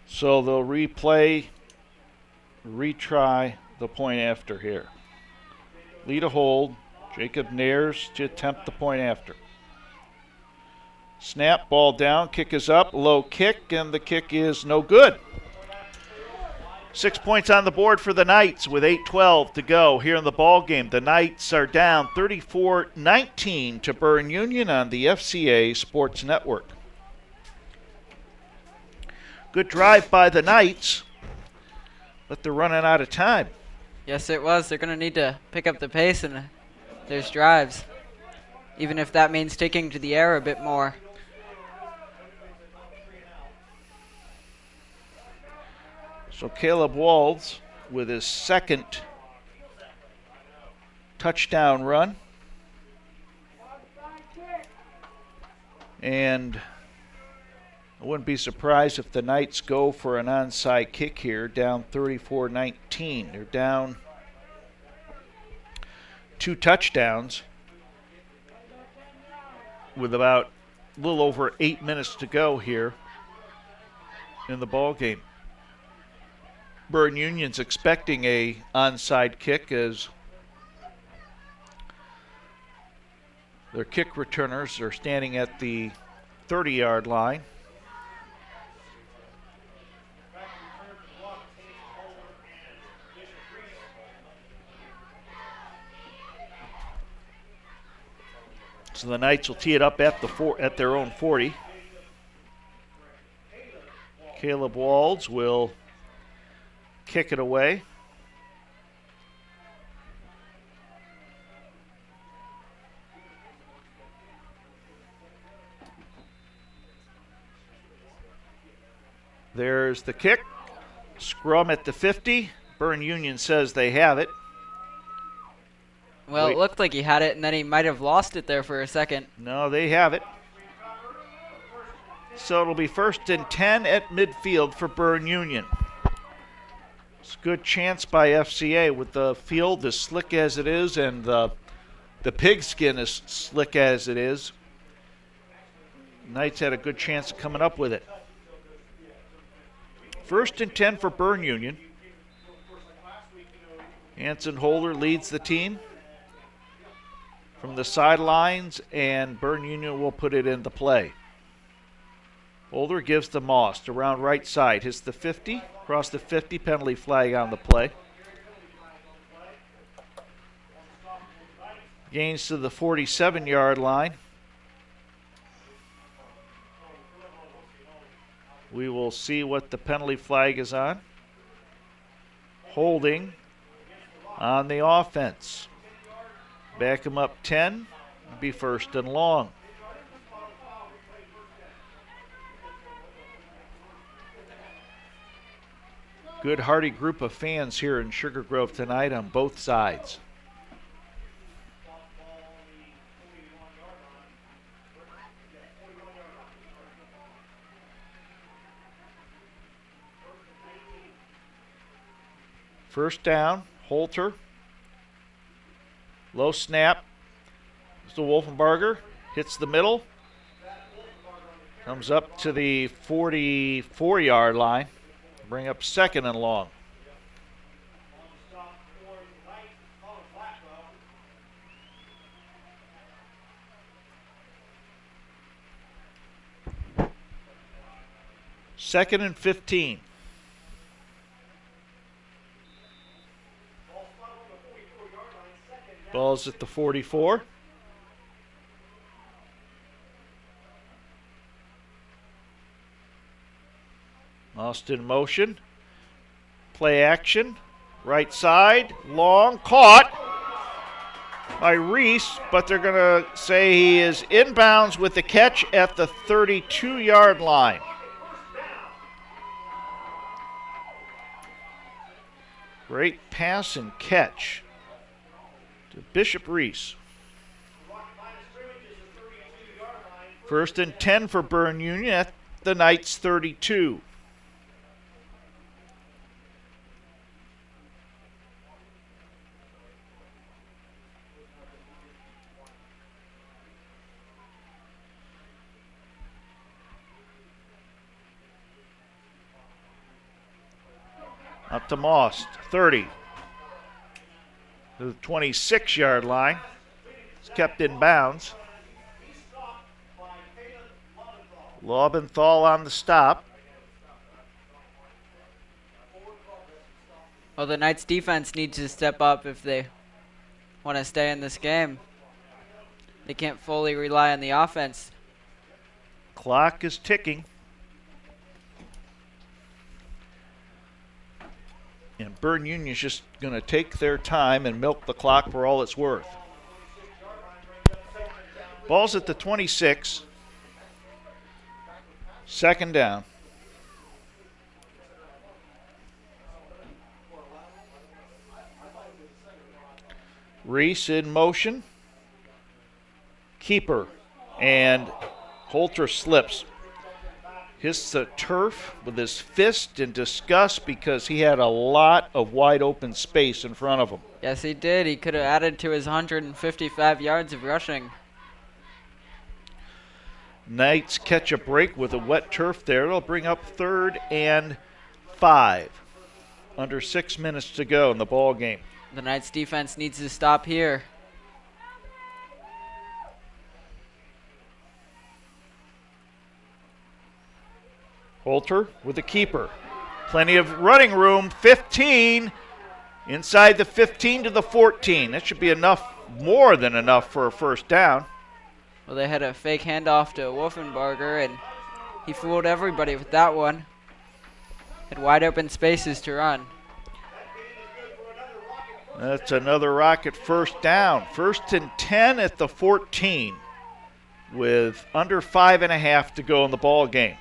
So they'll retry the point after here. Lead a hold. Jacob Nayers to attempt the point after. Snap, ball down, kick is up, low kick, and the kick is no good. 6 points on the board for the Knights with 8:12 to go here in the ball game. The Knights are down 34-19 to Burn Union on the FCA Sports Network. Good drive by the Knights, but they're running out of time. Yes, it was. They're going to need to pick up the pace, and there's drives, even if that means taking to the air a bit more. So Caleb Waltz with his second touchdown run. And I wouldn't be surprised if the Knights go for an onside kick here, down 34-19. They're down 2 touchdowns with about a little over 8 minutes to go here in the ball game. Burn Union's expecting a onside kick as their kick returners are standing at the 30-yard line. So the Knights will tee it up at their own 40. Caleb Walds will kick it away. There's the kick. Scrum at the 50. Bern Union says they have it. Well, it looked like he had it, and then he might have lost it there for a second. No, they have it. So it'll be 1st and 10 at midfield for Bern Union. It's a good chance by FCA with the field as slick as it is and the pigskin as slick as it is. Knights had a good chance of coming up with it. 1st and 10 for Bern Union. Anson Holder leads the team from the sidelines, and Bern Union will put it into play. Holder gives to Most around right side. Hits the 50, across the 50, penalty flag on the play. Gains to the 47-yard line. We will see what the penalty flag is on. Holding on the offense. Back him up 10, be 1st and long. Good hearty group of fans here in Sugar Grove tonight on both sides. First down, Holter. Low snap. It's to Wolfenbarger. Hits the middle. Comes up to the 44-yard line. Bring up 2nd and long. Second and 15. Ball's at the 44. Austin motion. Play action. Right side. Long. Caught by Reese, but they're going to say he is inbounds with the catch at the 32-yard line. Great pass and catch to Bishop Reese. 1st and 10 for Bern Union at the Knights 32. Up to Most, 30. To the 26-yard line. It's kept in bounds. Lobenthal on the stop. Well, the Knights defense needs to step up if they want to stay in this game. They can't fully rely on the offense. Clock is ticking. And Bern Union's just going to take their time and milk the clock for all it's worth. Ball's at the 26. 2nd down. Reese in motion. Keeper. And Holter slips. Hits the turf with his fist in disgust because he had a lot of wide open space in front of him. Yes, he did. He could have added to his 155 yards of rushing. Knights catch a break with a wet turf there. It'll bring up 3rd and 5. Under 6 minutes to go in the ball game. The Knights defense needs to stop here. Holter with the keeper. Plenty of running room. 15. Inside the 15 to the 14. That should be enough, more than enough for a first down. Well, they had a fake handoff to Wolfenbarger, and he fooled everybody with that one. Had wide open spaces to run. That's another rocket first down. 1st and 10 at the 14 with under 5.5 to go in the ball game.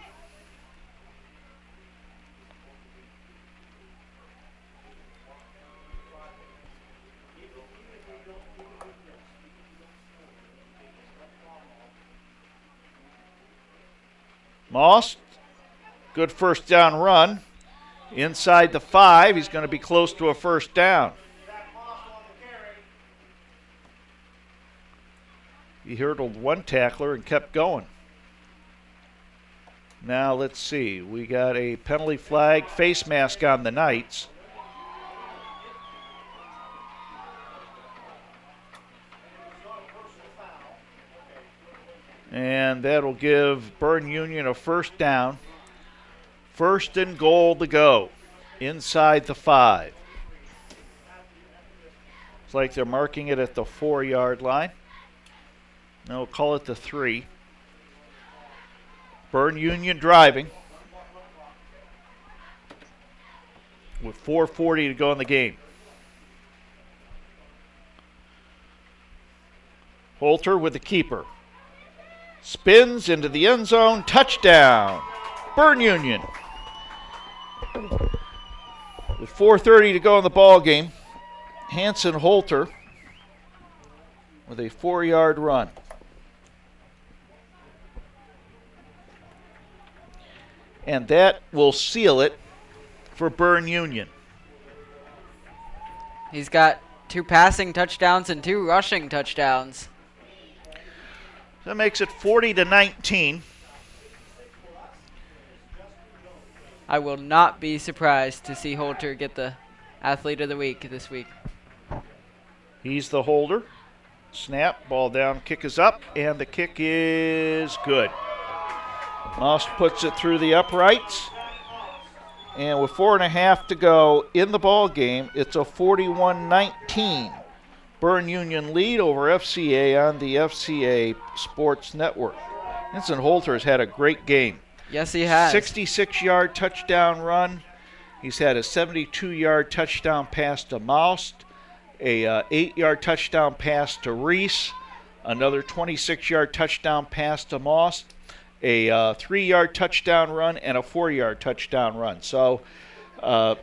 Moss, good first down run. Inside the 5, he's going to be close to a first down. He hurdled one tackler and kept going. Now let's see. We got a penalty flag, face mask on the Knights. And that'll give Bern Union a first down. 1st and goal to go. Inside the 5. It's like they're marking it at the 4-yard line. Now we'll call it the 3. Bern Union driving with 4:40 to go in the game. Holter with the keeper. Spins into the end zone. Touchdown. Bern Union. With 4:30 to go in the ball game, Hanson Holter with a 4-yard run. And that will seal it for Bern Union. He's got 2 passing touchdowns and 2 rushing touchdowns. That makes it 40-19. I will not be surprised to see Holter get the Athlete of the Week this week. He's the holder. Snap, ball down, kick is up, and the kick is good. Moss puts it through the uprights. And with 4.5 to go in the ball game, it's a 41-19 Bern Union lead over FCA on the FCA Sports Network. Hanson Holter has had a great game. Yes, he has. 66-yard touchdown run. He's had a 72-yard touchdown pass to Moust, a 8-yard touchdown pass to Reese, another 26-yard touchdown pass to Moss, a 3-yard touchdown run, and a 4-yard touchdown run. So, of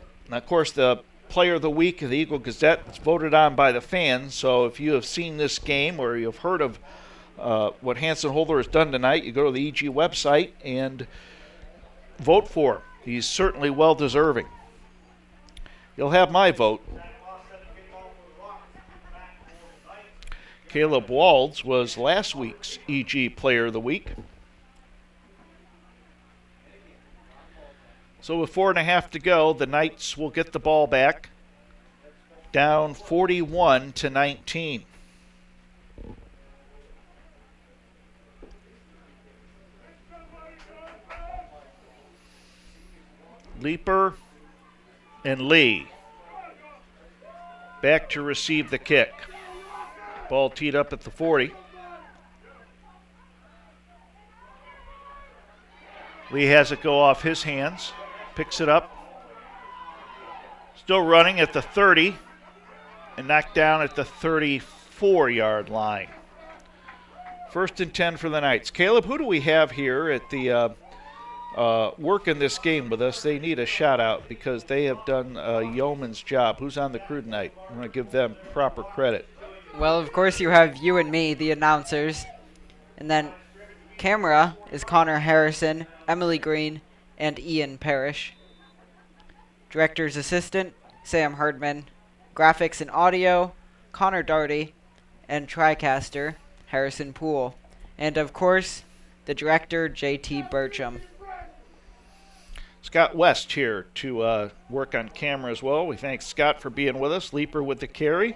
course, the Player of the Week of the Eagle Gazette is voted on by the fans. So if you have seen this game or you've heard of what Hanson Holter has done tonight, you go to the EG website and vote for him. He's certainly well-deserving. You'll have my vote. Caleb Walds was last week's EG Player of the Week. So with 4.5 to go, the Knights will get the ball back, down 41-19. Leaper and Lee back to receive the kick. Ball teed up at the 40. Lee has it go off his hands. Picks it up. Still running at the 30 and knocked down at the 34-yard line. 1st and 10 for the Knights. Caleb, who do we have here at the working this game with us? They need a shout out because they have done a yeoman's job. Who's on the crew tonight? I'm going to give them proper credit. Well, of course, you have you and me, the announcers. And then camera is Connor Harrison, Emily Green, and Ian Parrish. Director's assistant, Sam Herdman. Graphics and audio, Connor Darty. And TriCaster, Harrison Poole. And, of course, the director, J.T. Burcham. Scott West here to work on camera as well. We thank Scott for being with us. Leaper with the carry.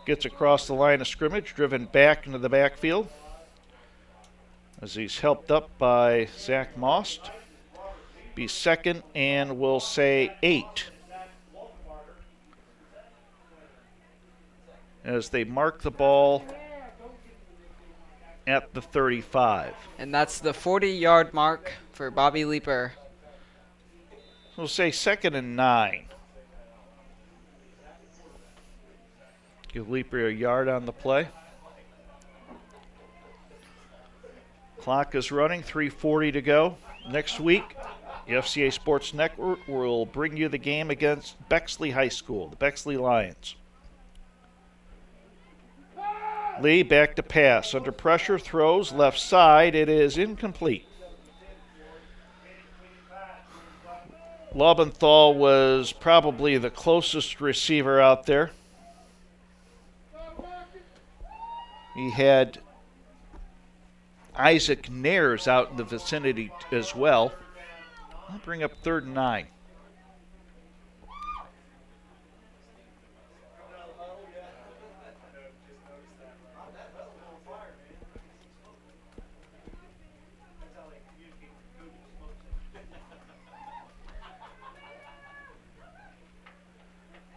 Gets across the line of scrimmage, driven back into the backfield as he's helped up by Zach Most. Be second and we'll say 8. As they mark the ball at the 35. And that's the 40-yard mark for Bobby Leeper. We'll say second and 9. Give Leeper a yard on the play. Clock is running, 3:40 to go. Next week, the FCA Sports Network will bring you the game against Bexley High School, the Bexley Lions. Lee back to pass. Under pressure, throws left side. It is incomplete. Lobenthal was probably the closest receiver out there. He had Isaac Nares out in the vicinity as well. I'll bring up 3rd and 9.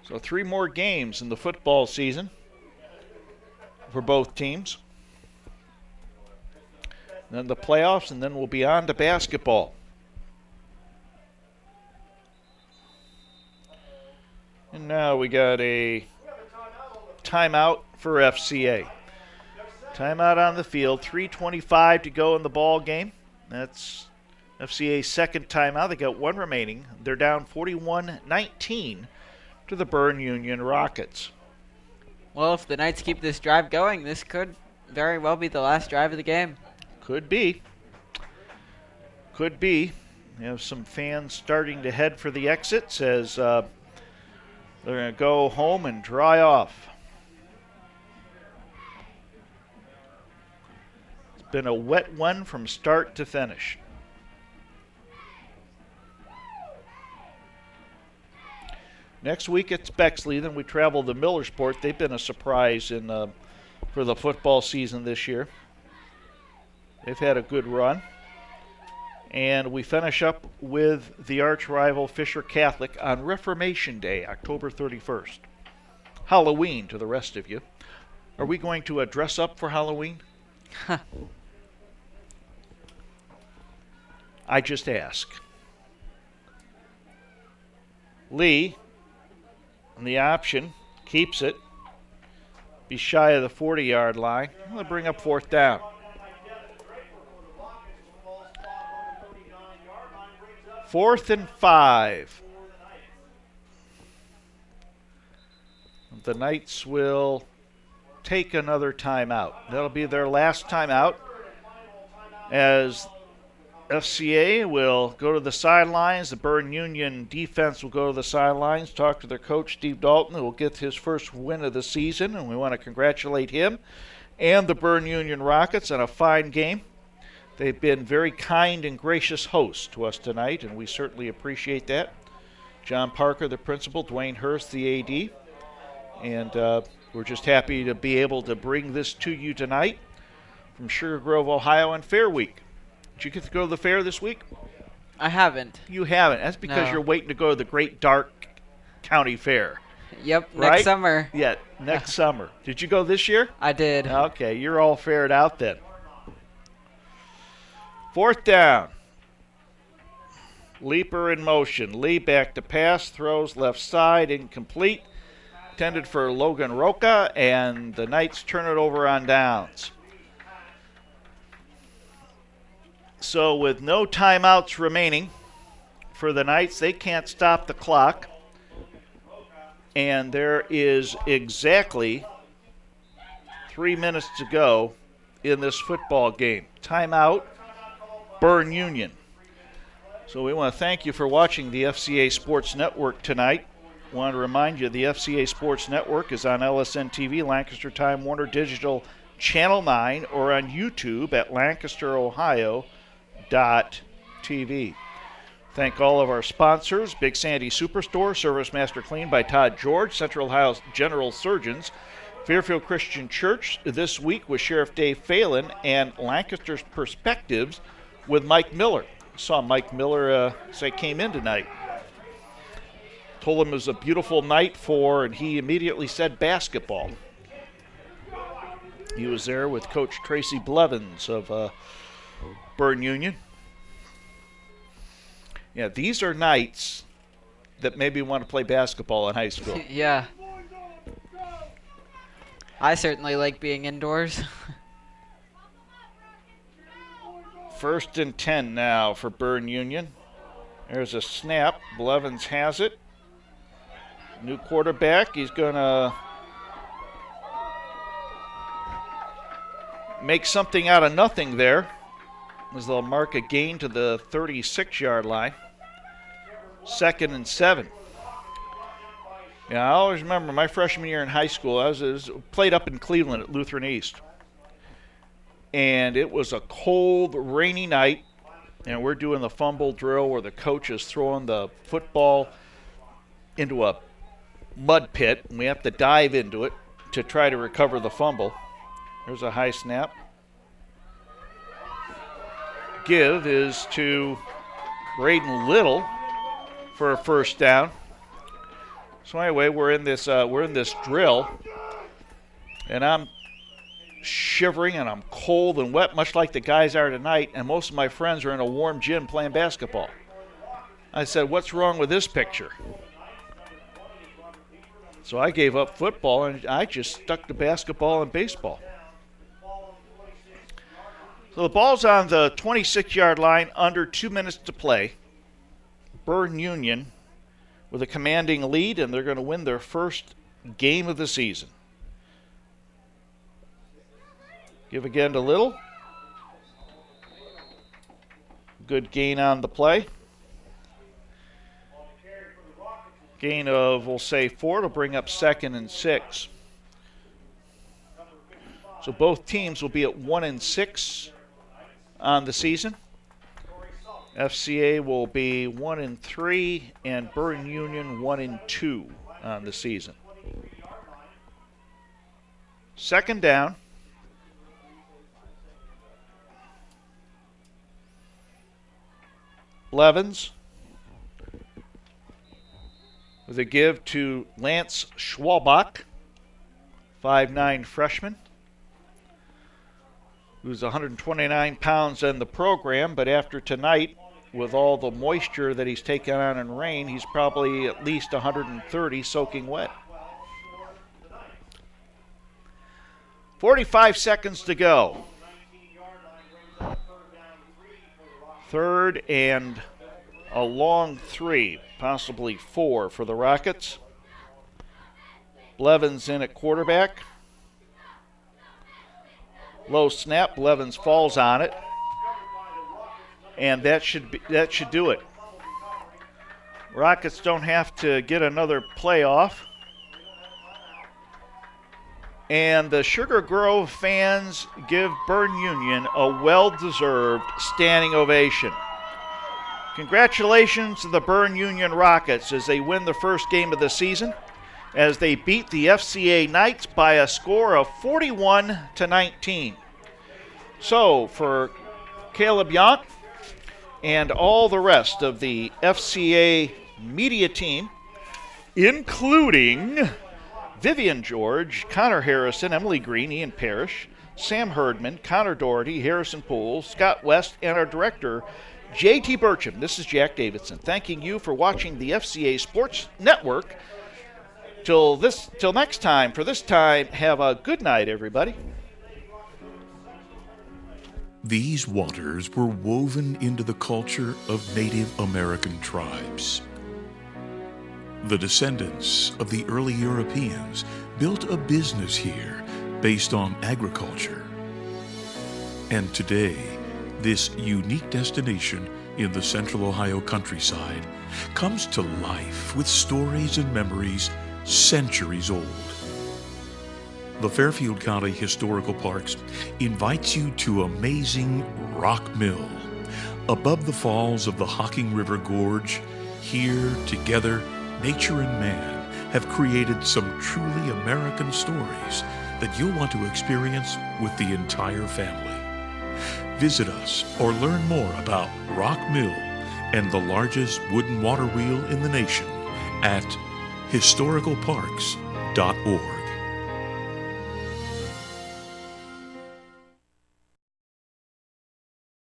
So 3 more games in the football season for both teams. Then the playoffs, and then we'll be on to basketball. And now we got a timeout for FCA. Timeout on the field, 3:25 to go in the ball game. That's FCA's second timeout. They got 1 remaining. They're down 41-19 to the Bern Union Rockets. Well, if the Knights keep this drive going, this could very well be the last drive of the game. Could be. Could be. You have some fans starting to head for the exits as they're going to go home and dry off. It's been a wet one from start to finish. Next week it's Bexley. Then we travel to Millersport. They've been a surprise for the football season this year. They've had a good run. And we finish up with the arch rival Fisher Catholic on Reformation Day, October 31st. Halloween to the rest of you. Are we going to dress up for Halloween? I just ask. Lee, on the option, keeps it. Be shy of the 40-yard line. We'll bring up 4th down. 4th and 5. The Knights will take another timeout. That'll be their last timeout as FCA will go to the sidelines. The Bern Union defense will go to the sidelines, talk to their coach, Steve Dalton, who will get his first win of the season, and we want to congratulate him and the Bern Union Rockets on a fine game. They've been very kind and gracious hosts to us tonight, and we certainly appreciate that. John Parker, the principal, Dwayne Hurst, the AD, and we're just happy to be able to bring this to you tonight from Sugar Grove, Ohio, on Fair Week. Did you get to go to the fair this week? I haven't. You haven't. That's because you're waiting to go to the Great Dark County Fair. Yep, right? Next summer. Yeah, next summer. Did you go this year? I did. Okay, you're all faired out then. 4th down. Leeper in motion. Lee back to pass, throws left side, incomplete. Intended for Logan Roca, and the Knights turn it over on downs. So with no timeouts remaining for the Knights, they can't stop the clock. And there is exactly 3 minutes to go in this football game. Timeout, Bern Union. So we want to thank you for watching the FCA Sports Network tonight. I want to remind you the FCA Sports Network is on LSN TV, Lancaster Time Warner Digital Channel 9, or on YouTube at lancasterohio.tv. Thank all of our sponsors, Big Sandy Superstore, Service Master Clean by Todd George, Central Ohio's General Surgeons, Fairfield Christian Church this week with Sheriff Dave Phelan, and Lancaster's Perspectives with Mike Miller. saw Mike Miller as I came in tonight. Told him it was a beautiful night and he immediately said basketball. He was there with Coach Tracy Blevins of Berne Union. Yeah, these are nights that maybe want to play basketball in high school. Yeah. I certainly like being indoors. 1st and 10 now for Berne Union. There's a snap. Blevins has it. New quarterback. He's going to make something out of nothing there, as they'll mark a gain to the 36-yard line. 2nd and 7. Yeah, I always remember my freshman year in high school, I was played up in Cleveland at Lutheran East. And it was a cold, rainy night, and we're doing the fumble drill where the coach is throwing the football into a mud pit, and we have to dive into it to try to recover the fumble. There's a high snap. Give is to Braden Little for a 1st down. So anyway, we're in this drill, and I'm shivering and I'm cold and wet, much like the guys are tonight, and most of my friends are in a warm gym playing basketball. I said, what's wrong with this picture? So I gave up football and I just stuck to basketball and baseball. So the ball's on the 26-yard line, under 2 minutes to play. Berne Union with a commanding lead, and they're going to win their first game of the season. Give again to Little. Good gain on the play. Gain of, we'll say, 4 to bring up 2nd and 6. So both teams will be at 1 and 6 on the season. FCA will be 1 and 3, and Berne Union 1 and 2 on the season. 2nd down. Blevins with a give to Lance Schwalbach, 5'9" freshman, who's 129 pounds in the program, but after tonight, with all the moisture that he's taken on in rain, he's probably at least 130 soaking wet. 45 seconds to go. 3rd and a long 3, possibly 4 for the Rockets. Blevins in at quarterback. Low snap. Blevins falls on it, and that should do it. Rockets don't have to get another play off. And the Sugar Grove fans give Berne Union a well-deserved standing ovation. Congratulations to the Berne Union Rockets as they win the first game of the season, as they beat the FCA Knights by a score of 41-19. So for Caleb Yount and all the rest of the FCA media team, including Vivian George, Connor Harrison, Emily Green, Ian Parrish, Sam Herdman, Connor Doherty, Harrison Poole, Scott West, and our director, J.T. Burcham. This is Jack Davidson, thanking you for watching the FCA Sports Network. Till next time, for this time, have a good night, everybody. These waters were woven into the culture of Native American tribes. The descendants of the early Europeans built a business here based on agriculture. And today, this unique destination in the central Ohio countryside comes to life with stories and memories centuries old. The Fairfield County Historical Parks invites you to amazing Rock Mill. Above the falls of the Hocking River Gorge, here together, nature and man have created some truly American stories that you'll want to experience with the entire family. Visit us or learn more about Rock Mill and the largest wooden water wheel in the nation at historicalparks.org.